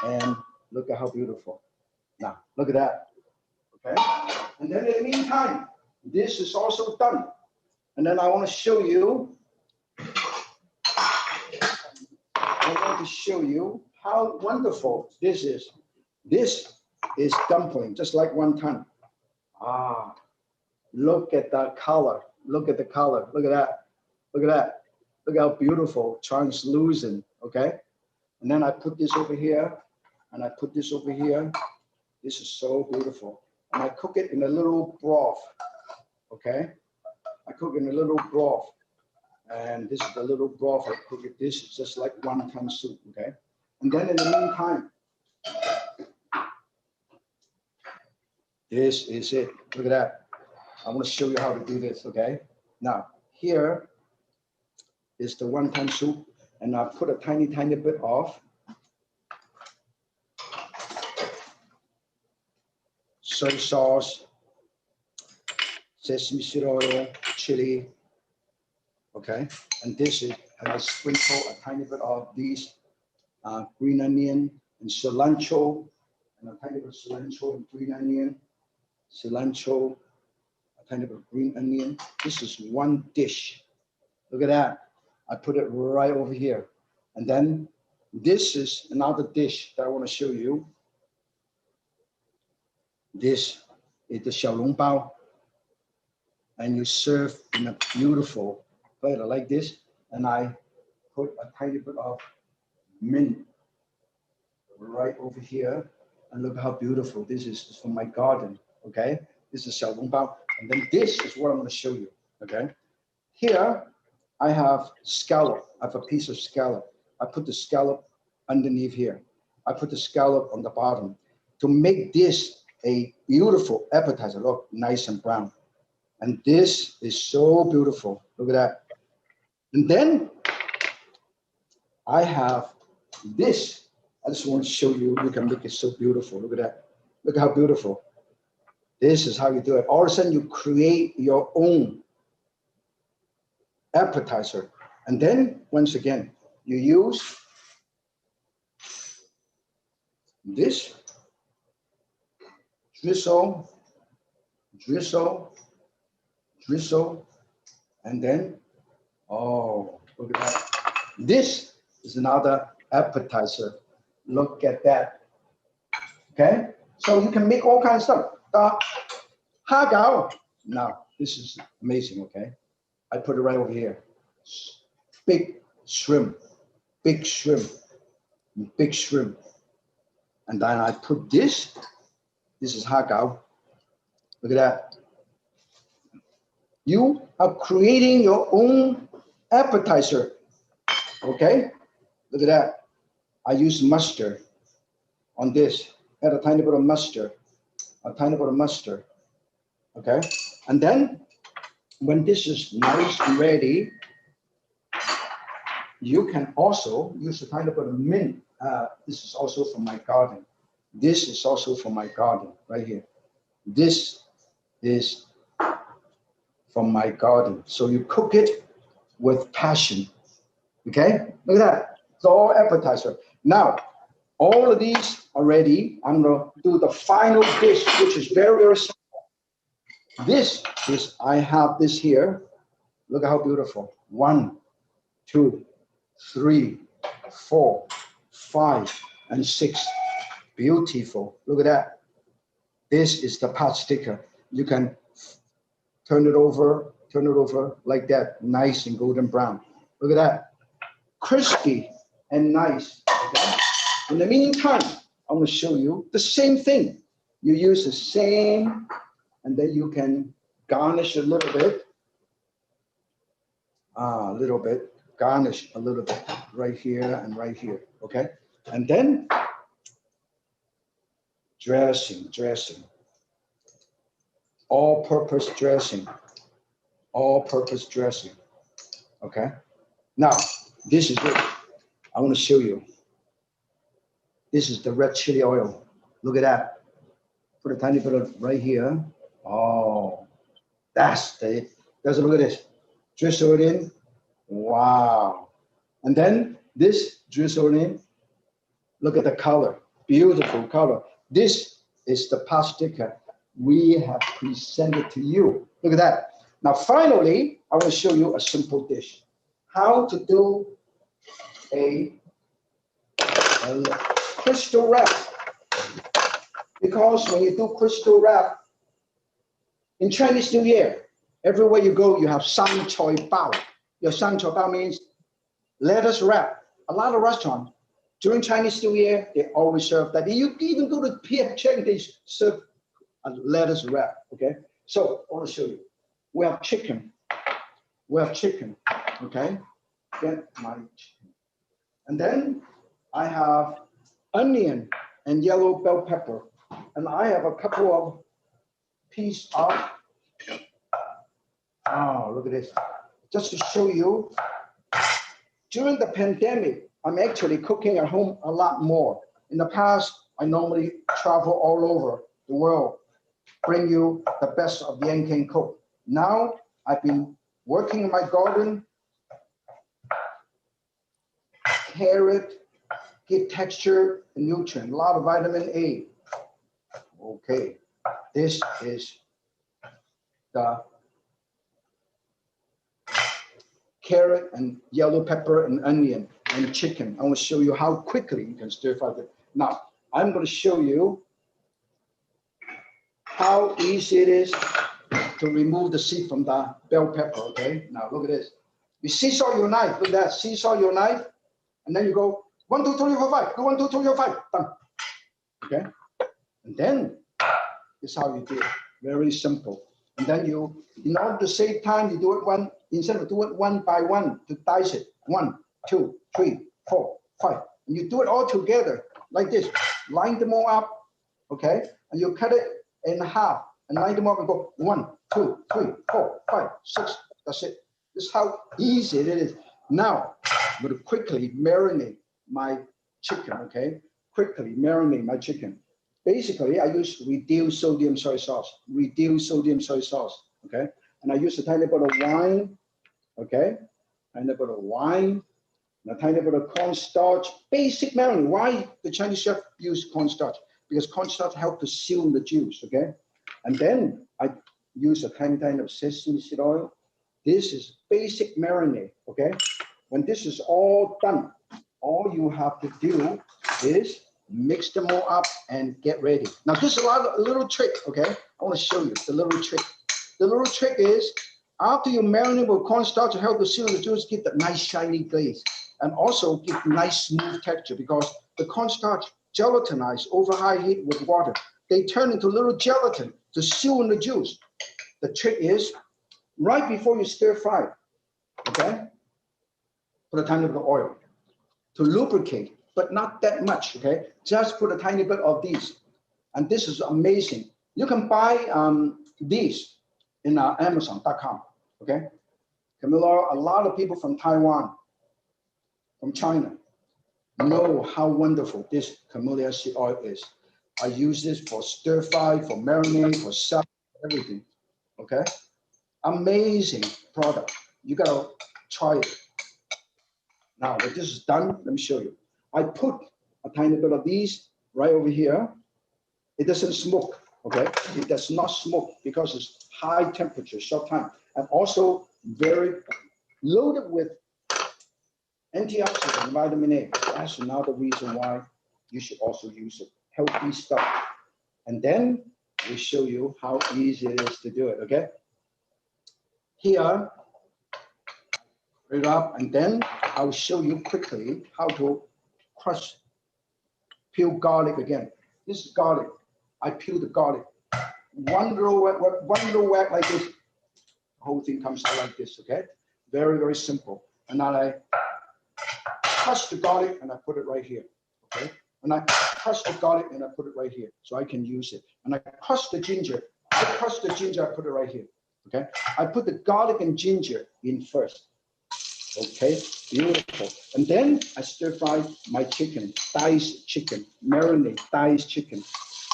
And look at how beautiful. Now, look at that. Okay. And then in the meantime, this is also done. And then I want to show you, how wonderful this is. This is dumpling, just like wonton. Look at that color. Look at the color. Look at that. Look at that. Look how beautiful, translucent, okay? And then I put this over here, and I put this over here. This is so beautiful. and I cook it in a little broth. Okay, I cook in a little broth, and this is the little broth I cook it. This is just like wonton soup. Okay, and then in the meantime, this is it. Look at that. I want to show you how to do this. Okay, now here is the wonton soup, and I put a tiny bit of soy sauce, sesame seed oil, chili. Okay, and this is, and I sprinkle a tiny bit of these green onion and cilantro, and a tiny bit of cilantro and green onion, cilantro, a tiny bit of green onion. This is one dish. Look at that. I put it right over here. And then this is another dish that I want to show you. This is the xiaolongbao, and you serve in a beautiful plate like this. And I put a tiny bit of mint right over here. And look how beautiful this is. It's from my garden. Okay, this is xiaolongbao. And then this is what I'm going to show you. Okay, here I have scallop. I have a piece of scallop. I put the scallop underneath here. I put the scallop on the bottom to make this a beautiful appetizer. Look, nice and brown. And this is so beautiful. Look at that. And then I have this. I just want to show you. You can make it so beautiful. Look at that. Look how beautiful. This is how you do it. All of a sudden, you create your own appetizer. And then, once again, you use this, drizzle, and then, oh, look at that. This is another appetizer. Look at that. Okay? So you can make all kinds of stuff. Hagao. Now, this is amazing, okay? I put it right over here. Big shrimp, big shrimp, big shrimp. And then I put this. This is hagao. Look at that. You are creating your own appetizer. Okay? Look at that. I use mustard on this. Add a tiny bit of mustard. A tiny bit of mustard. Okay? And then when this is nice and ready, you can also use a tiny bit of mint. This is also from my garden. This is also from my garden right here. This is from my garden. So you cook it with passion. Okay? Look at that. It's all appetizer. Now, all of these are ready. I'm going to do the final dish, which is very, very simple. This is, I have this here. Look at how beautiful. 1, 2, 3, 4, 5, and 6. Beautiful. Look at that. This is the pot sticker. You can turn it over like that. Nice and golden brown. Look at that. Crispy and nice. Okay? In the meantime, I'm going to show you the same thing. You use the same, and then you can garnish a little bit. Garnish a little bit right here and right here. Okay? And then dressing. All-purpose dressing. All-purpose dressing. Okay? Now, this is it. I want to show you. This is the red chili oil. Look at that. Put a tiny bit of right here. Oh, that's it. Look at this. Drizzle it in. Wow. And then this drizzle in. Look at the color. Beautiful color. This is the pot sticker we have presented to you. Look at that. Now, finally, I will show you a simple dish. How to do a crystal wrap. Because when you do crystal wrap, in Chinese New Year, everywhere you go, you have San Choi Bao. Your San Choi Bao means lettuce wrap. A lot of restaurants, during Chinese New Year, they always serve that. You even go to PF Cheng, they serve a lettuce wrap, okay? So I want to show you. We have chicken. We have chicken, okay? Get my chicken. And then I have onion and yellow bell pepper. And I have a couple of pieces of, oh, look at this. Just to show you, during the pandemic, I'm actually cooking at home a lot more. In the past, I normally travel all over the world, bring you the best of Yan can cook. Now, I've been working in my garden, carrot, give texture and nutrient, a lot of vitamin A. Okay, this is the carrot and yellow pepper and onion and chicken. I want to show you how quickly you can stir fry it. Now, I'm going to show you how easy it is to remove the seed from the bell pepper, okay? Now, look at this. You seesaw your knife, look at that, seesaw your knife, and then you go 1, 2, 3, 4, 5, go 1, 2, 3, 4, 5, done, okay? And then, this is how you do it, very simple. And then you, in order to save time, you do it one, instead of do it one by one, to dice it, 1, 2, 3, 4, 5. And you do it all together, like this, line them all up, okay? And you cut it in half, and line them up and go 1, 2, 3, 4, 5, 6, that's it. This is how easy it is. Now, I'm gonna quickly marinate my chicken, okay? Quickly marinate my chicken. Basically, I use reduced sodium soy sauce, okay? And I use a tiny bit of wine, okay? Tiny bit of wine, and a tiny bit of cornstarch, basic marinade. Why the Chinese chef use cornstarch? Because cornstarch helps to seal the juice, okay? And then I use a tiny of sesame seed oil. This is basic marinade, okay? When this is all done, all you have to do is mix them all up and get ready. Now, this is a little trick, okay? I want to show you the little trick. The little trick is, after you marinate with cornstarch to help to seal the juice, get that nice shiny glaze, and also give nice smooth texture, because the cornstarch gelatinized over high heat with water. They turn into little gelatin to seal in the juice. The trick is, right before you stir fry, okay? Put a tiny bit of oil to lubricate, but not that much, okay? Just put a tiny bit of these. And this is amazing. You can buy these in Amazon.com, okay? Camilla, a lot of people from Taiwan, from China, know how wonderful this camellia seed oil is. I use this for stir fry, for marinade, for salad, everything, okay? Amazing product. You gotta try it. Now that this is done, let me show you. I put a tiny bit of these right over here. It doesn't smoke, okay? It does not smoke because it's high temperature, short time, and also very loaded with antioxidant, vitamin A. That's another reason why you should also use it. Healthy stuff. And then we show you how easy it is to do it, okay? Here, put it up, and then I'll show you quickly how to crush, peel garlic again. This is garlic. I peel the garlic. One little whack like this. The whole thing comes out like this, okay? Very, very simple. And now I crush the garlic and I put it right here, okay? And I crush the garlic and I put it right here so I can use it. And I crush the ginger. I crush the ginger, I put it right here, okay? I put the garlic and ginger in first. Okay, beautiful. And then I stir fry my chicken, diced chicken, marinade, diced chicken.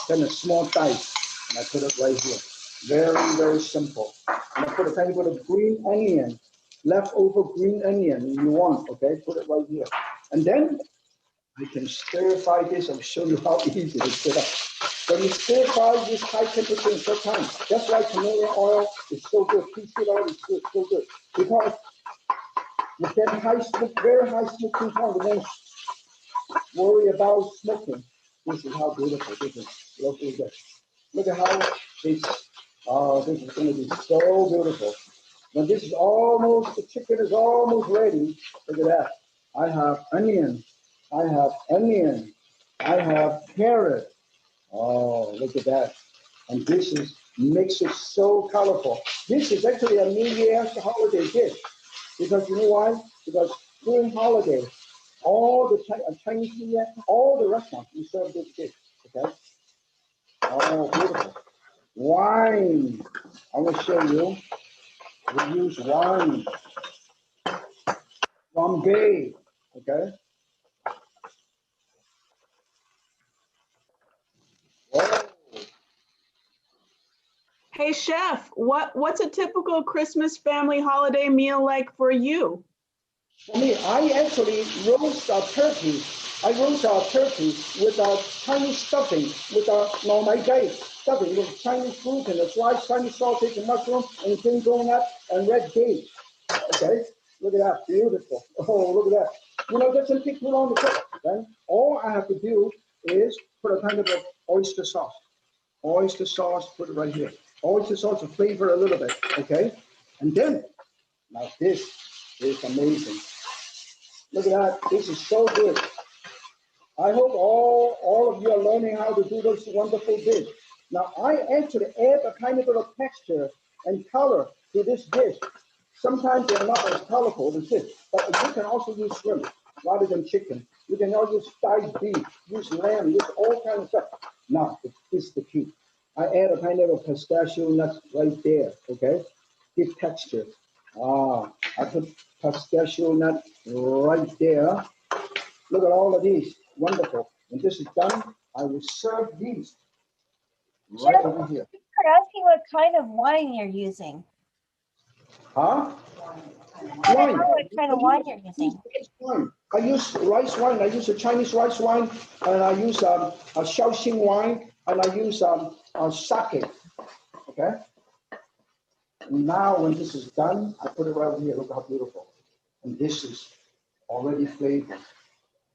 Then a small dice, and I put it right here. Very, very simple. And I put a tiny bit of green onion, leftover green onion you want, okay? Put it right here. And then I can stir fry this and show you how easy it is to stir up. When you stir fry this high temperature in short time, that's why canola oil is so good. Peanut oil is good, so good. Because you get high smoke, very high smoking point, and then worry about smoking. This is how beautiful this is. Look at this. Look at how this, this is going to be so beautiful. When this is almost, the chicken is almost ready, look at that. I have onion, I have carrot. Oh, look at that. And this is makes it so colorful. This is actually a New Year's holiday dish. Because you know why? Because during holiday, all the Chinese New Year, all the restaurants, we serve this dish, okay? Oh, beautiful. Wine. I will show you. We use wine. Bombay, okay? Whoa. Hey, chef, what's a typical Christmas family holiday meal like for you? For me, I actually roast a turkey. I roast a turkey with a Chinese stuffing, with a marinade stuffing with Chinese fruit and a sliced Chinese sausage and mushroom and green donut and red dates. Okay, look at that, beautiful. Oh, look at that. You know, doesn't take too long to cook. Then all I have to do is put a kind of a oyster sauce. Oyster sauce, put it right here. Oyster sauce to flavor a little bit, okay? And then, now this is amazing. Look at that, this is so good. I hope all of you are learning how to do this wonderful dish. Now, I actually add a kind of a texture and color to this dish. Sometimes they're not as colorful as this, but you can also use shrimp rather than chicken. You can also use diced beef, use lamb, use all kinds of stuff. Now, this is the key. I add a kind of a pistachio nut right there, okay? Give texture. I put pistachio nut right there. Look at all of these, wonderful. When this is done, I will serve these right Chef, over here. you're asking what kind of wine you're using. Huh? I Wine. don't know what kind of wine you're using. Wine. I use rice wine. I use a Chinese rice wine, and I use a Shaoxing wine, and I use a sake. Okay. Now, when this is done, I put it right over here. Look how beautiful. And this is already flavored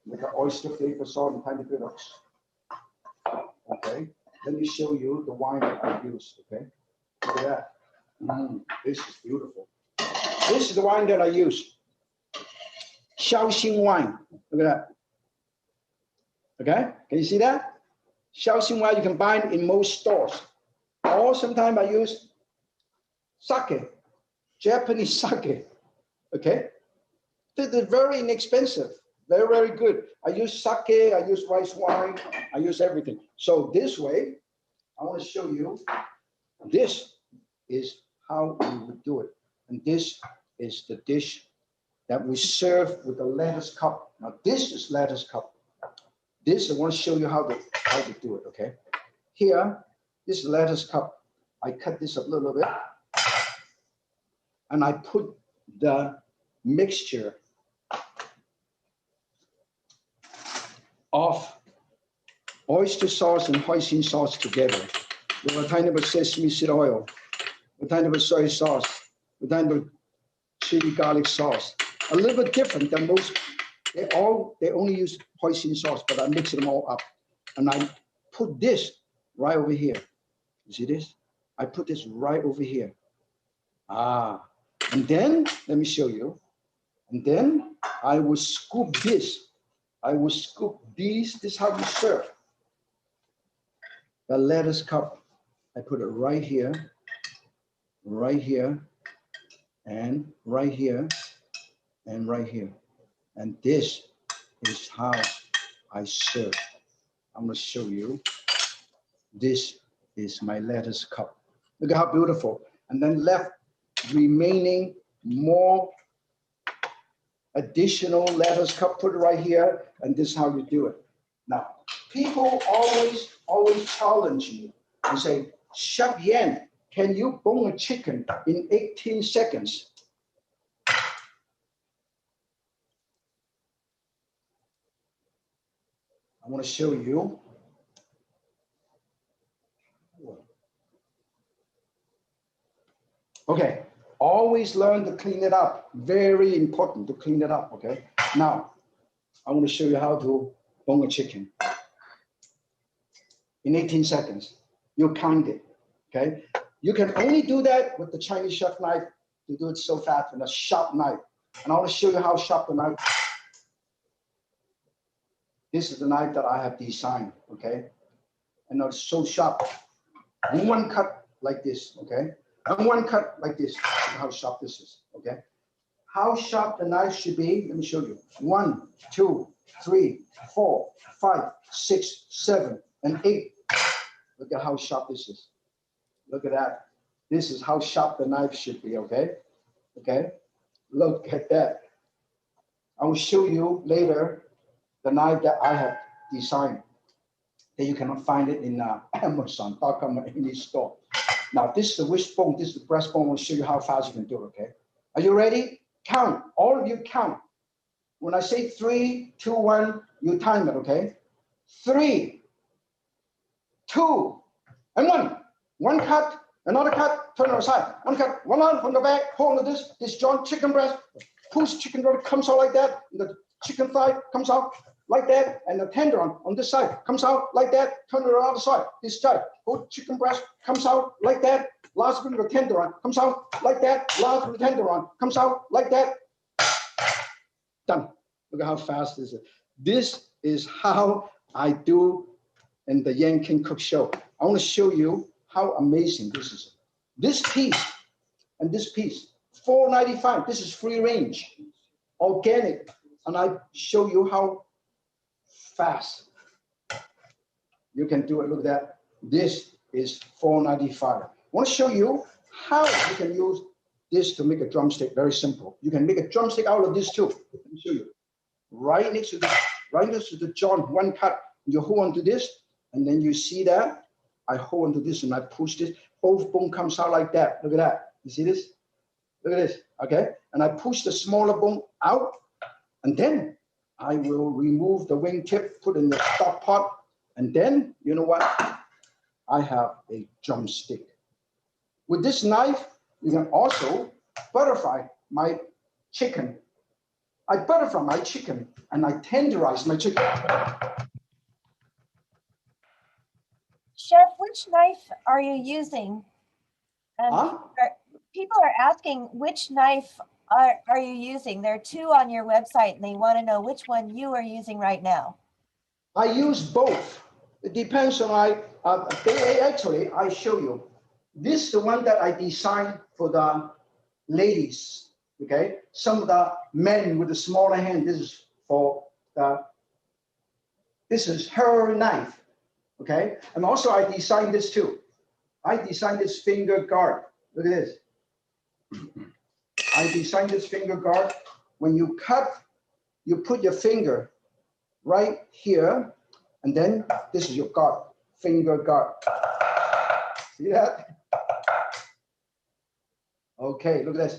with the oyster flavor, salt, and tiny bit of. Okay. Let me show you the wine that I use. Okay. Look at that. This is beautiful. This is the wine that I use. Shaoxing wine. Look at that. Okay, can you see that? Shaoxing wine you can buy it in most stores. Or sometimes I use sake, Japanese sake. Okay, this is very inexpensive, very, very good. I use sake, I use rice wine, I use everything. So this way, I want to show you, this is how we would do it. And this is the dish that we serve with the lettuce cup. Now this is lettuce cup. This, I want to show you how to do it, okay? Here, this lettuce cup, I cut this up a little bit, and I put the mixture of oyster sauce and hoisin sauce together with a tiny bit of sesame seed oil, a tiny bit of soy sauce, a tiny bit of chili garlic sauce. A little bit different than most. They only use hoisin sauce, but I mix them all up. And I put this right over here. You see this? I put this right over here. And then, let me show you. And then I will scoop this. I will scoop these. This is how you serve. The lettuce cup. I put it right here, and right here, and right here. And this is how I serve. I'm going to show you. This is my lettuce cup. Look at how beautiful. And then left remaining more additional lettuce cup, put it right here. And this is how you do it. Now, people always challenge me and say, Chef Yan, can you bone a chicken in 18 seconds? I want to show you. Okay, always learn to clean it up. Very important to clean it up, okay? Now, I want to show you how to bone a chicken. In 18 seconds, you count it, okay? You can only do that with the Chinese chef knife. You do it so fast with a sharp knife. And I want to show you how sharp the knife. This is the knife that I have designed, okay? And it's so sharp. and one cut like this, okay? And one cut like this. Look how sharp this is, okay? How sharp the knife should be, let me show you. 1, 2, 3, 4, 5, 6, 7, and 8. Look at how sharp this is. Look at that. This is how sharp the knife should be, okay? Okay? Look at that. I will show you later the knife that I have designed. That you cannot find it in Amazon.com or any store. Now, this is the wishbone, this is the breastbone. I'll show you how fast you can do it, okay? Are you ready? Count. All of you count. When I say 3, 2, 1, you time it, okay? 3, 2, and 1. One cut, another cut, turn it aside. One cut, one arm from the back, hold on this joint, chicken breast, push chicken breast comes out like that, the chicken thigh comes out like that, and the tenderloin on this side comes out like that, turn it around the side, this side, put chicken breast comes out like that, last bit of the tenderloin comes out like that, last bit of the tenderloin comes out like that. Done. Look at how fast this is. This is how I do in the Yan King Cook Show. I want to show you how amazing this is. This piece and this piece, $4.95. This is free range, organic, and I show you how fast you can do it. Look at that. This is $4.95. I want to show you how you can use this to make a drumstick. Very simple. You can make a drumstick out of this too. Let me show you. Right next to the joint, one cut. You hold on to this, and then you see that I hold on to this and I push this. Both bone comes out like that. Look at that. You see this? Look at this. Okay. And I push the smaller bone out, and then I will remove the wing tip, put in the stock pot, and then you know what? I have a drumstick. With this knife, you can also butterfry my chicken. I butterfry my chicken and I tenderize my chicken. Chef, which knife are you using? Huh? People are asking which knife are you using? There are two on your website and they want to know which one you are using right now. I use both. It depends on actually, I show you. This is the one that I designed for the ladies, okay? Some of the men with the smaller hand, this is her knife, okay? And also I designed this too. I designed this finger guard. Look at this. I designed this finger guard. When you cut, you put your finger right here, and then this is your guard, finger guard. See that? Okay, look at this.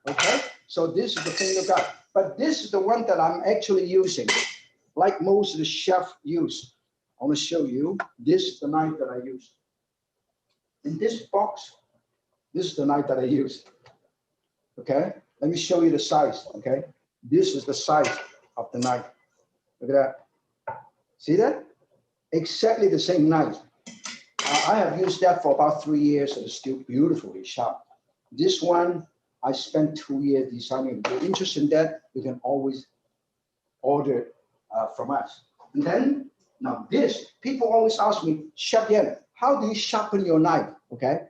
Okay, so this is the finger guard, but this is the one that I'm actually using, like most of the chefs use. I want to show you. This is the knife that I use. In this box, this is the knife that I use. Okay, let me show you the size. Okay, this is the size of the knife. Look at that. See that? Exactly the same knife. I have used that for about 3 years and it's still beautifully sharp. This one, I spent 2 years designing. If you're interested in that, you can always order it from us. And then, now this, people always ask me, Chef Yan, how do you sharpen your knife? Okay.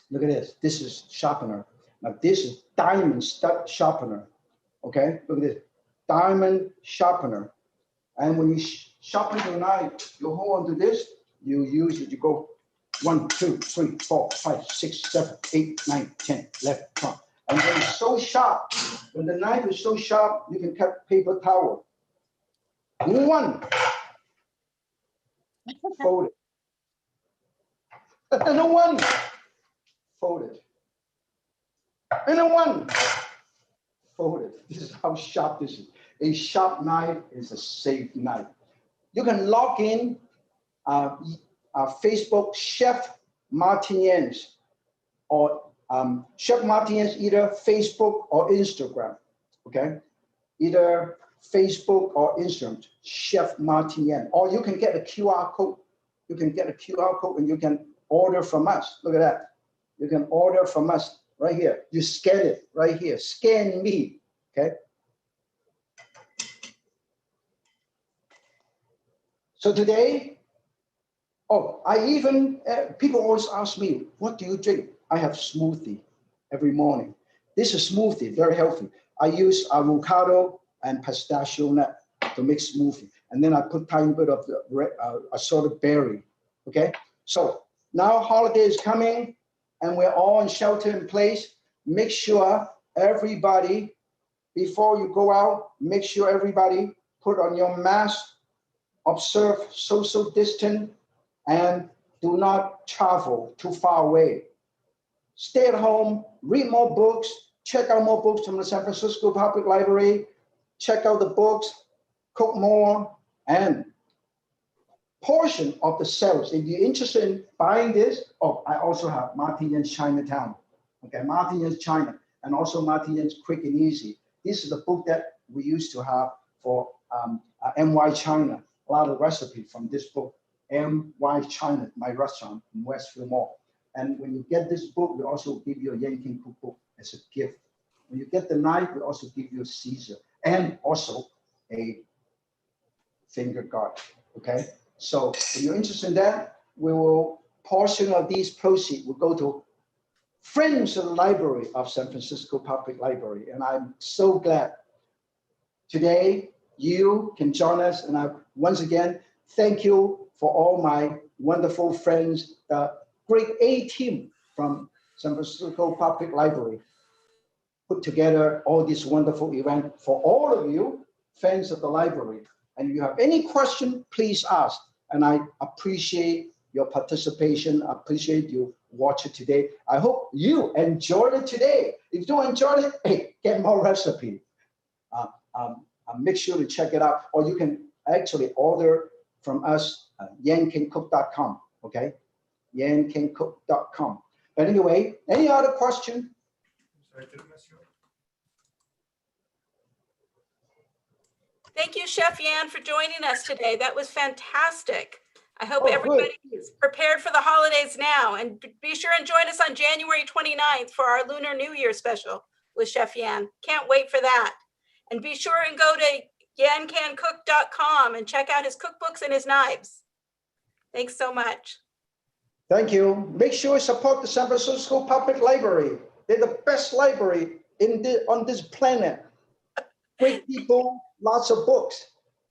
Look at this. This is sharpener. Now this is diamond stud sharpener. Okay. Look at this. Diamond sharpener. And when you sharpen your knife, you hold on to this, you use it, you go 1, 2, 3, 4, 5, 6, 7, 8, 9, 10, 11, 12. And when it's so sharp, when the knife is so sharp, you can cut paper towel. 1. Fold it. And a 1. Fold it. And a 1. Fold it. This is how sharp this is. A sharp knife is a safe knife. You can log in Facebook, Chef Martinez, or Chef Martinez, either Facebook or Instagram, okay? Either Facebook or Instagram, Chef Martinez, or you can get a QR code. You can get a QR code and you can order from us. Look at that. You can order from us right here. You scan it right here. Scan me, okay? So today, Oh, I even, people always ask me, what do you drink? I have smoothie every morning. This is smoothie, very healthy. I use avocado and pistachio nut to make smoothie. And then I put tiny bit of the assorted berry, okay? So now holiday is coming and we're all in shelter in place. Make sure everybody, before you go out, make sure everybody put on your mask, observe social distance, and do not travel too far away. Stay at home, read more books, check out more books from the San Francisco Public Library, check out the books, cook more, and portion of the sales. If you're interested in buying this, oh, I also have Martin Yan's Chinatown. Okay, Martin Yan's China, and also Martin Yan's Quick and Easy. This is the book that we used to have for MY China. A lot of recipes from this book. MY China, my restaurant in Westfield Mall. And when you get this book, we also give you a Yanking cookbook as a gift. When you get the knife, we also give you a Caesar and also a finger guard, okay? So if you're interested in that, we will, portion of these proceeds will go to Friends of the Library of San Francisco Public Library. And I'm so glad today you can join us. And I, once again, thank you for all my wonderful friends, the great A team from San Francisco Public Library put together all this wonderful event for all of you fans of the library. And if you have any question, please ask. And I appreciate your participation. I appreciate you watching today. I hope you enjoyed it today. If you don't enjoy it, hey, get more recipe. Make sure to check it out, or you can actually order from us at yankingcook.com, okay? yankingcook.com. But anyway, any other question? Thank you, Chef Yan, for joining us today. That was fantastic. I hope Oh, everybody good. is prepared for the holidays now. And be sure and join us on January 29th for our Lunar New Year special with Chef Yan. Can't wait for that. And be sure and go to yancancook.com and check out his cookbooks and his knives. Thanks so much. Thank you. Make sure you support the San Francisco Public Library. They're the best library on this planet. Great people, lots of books.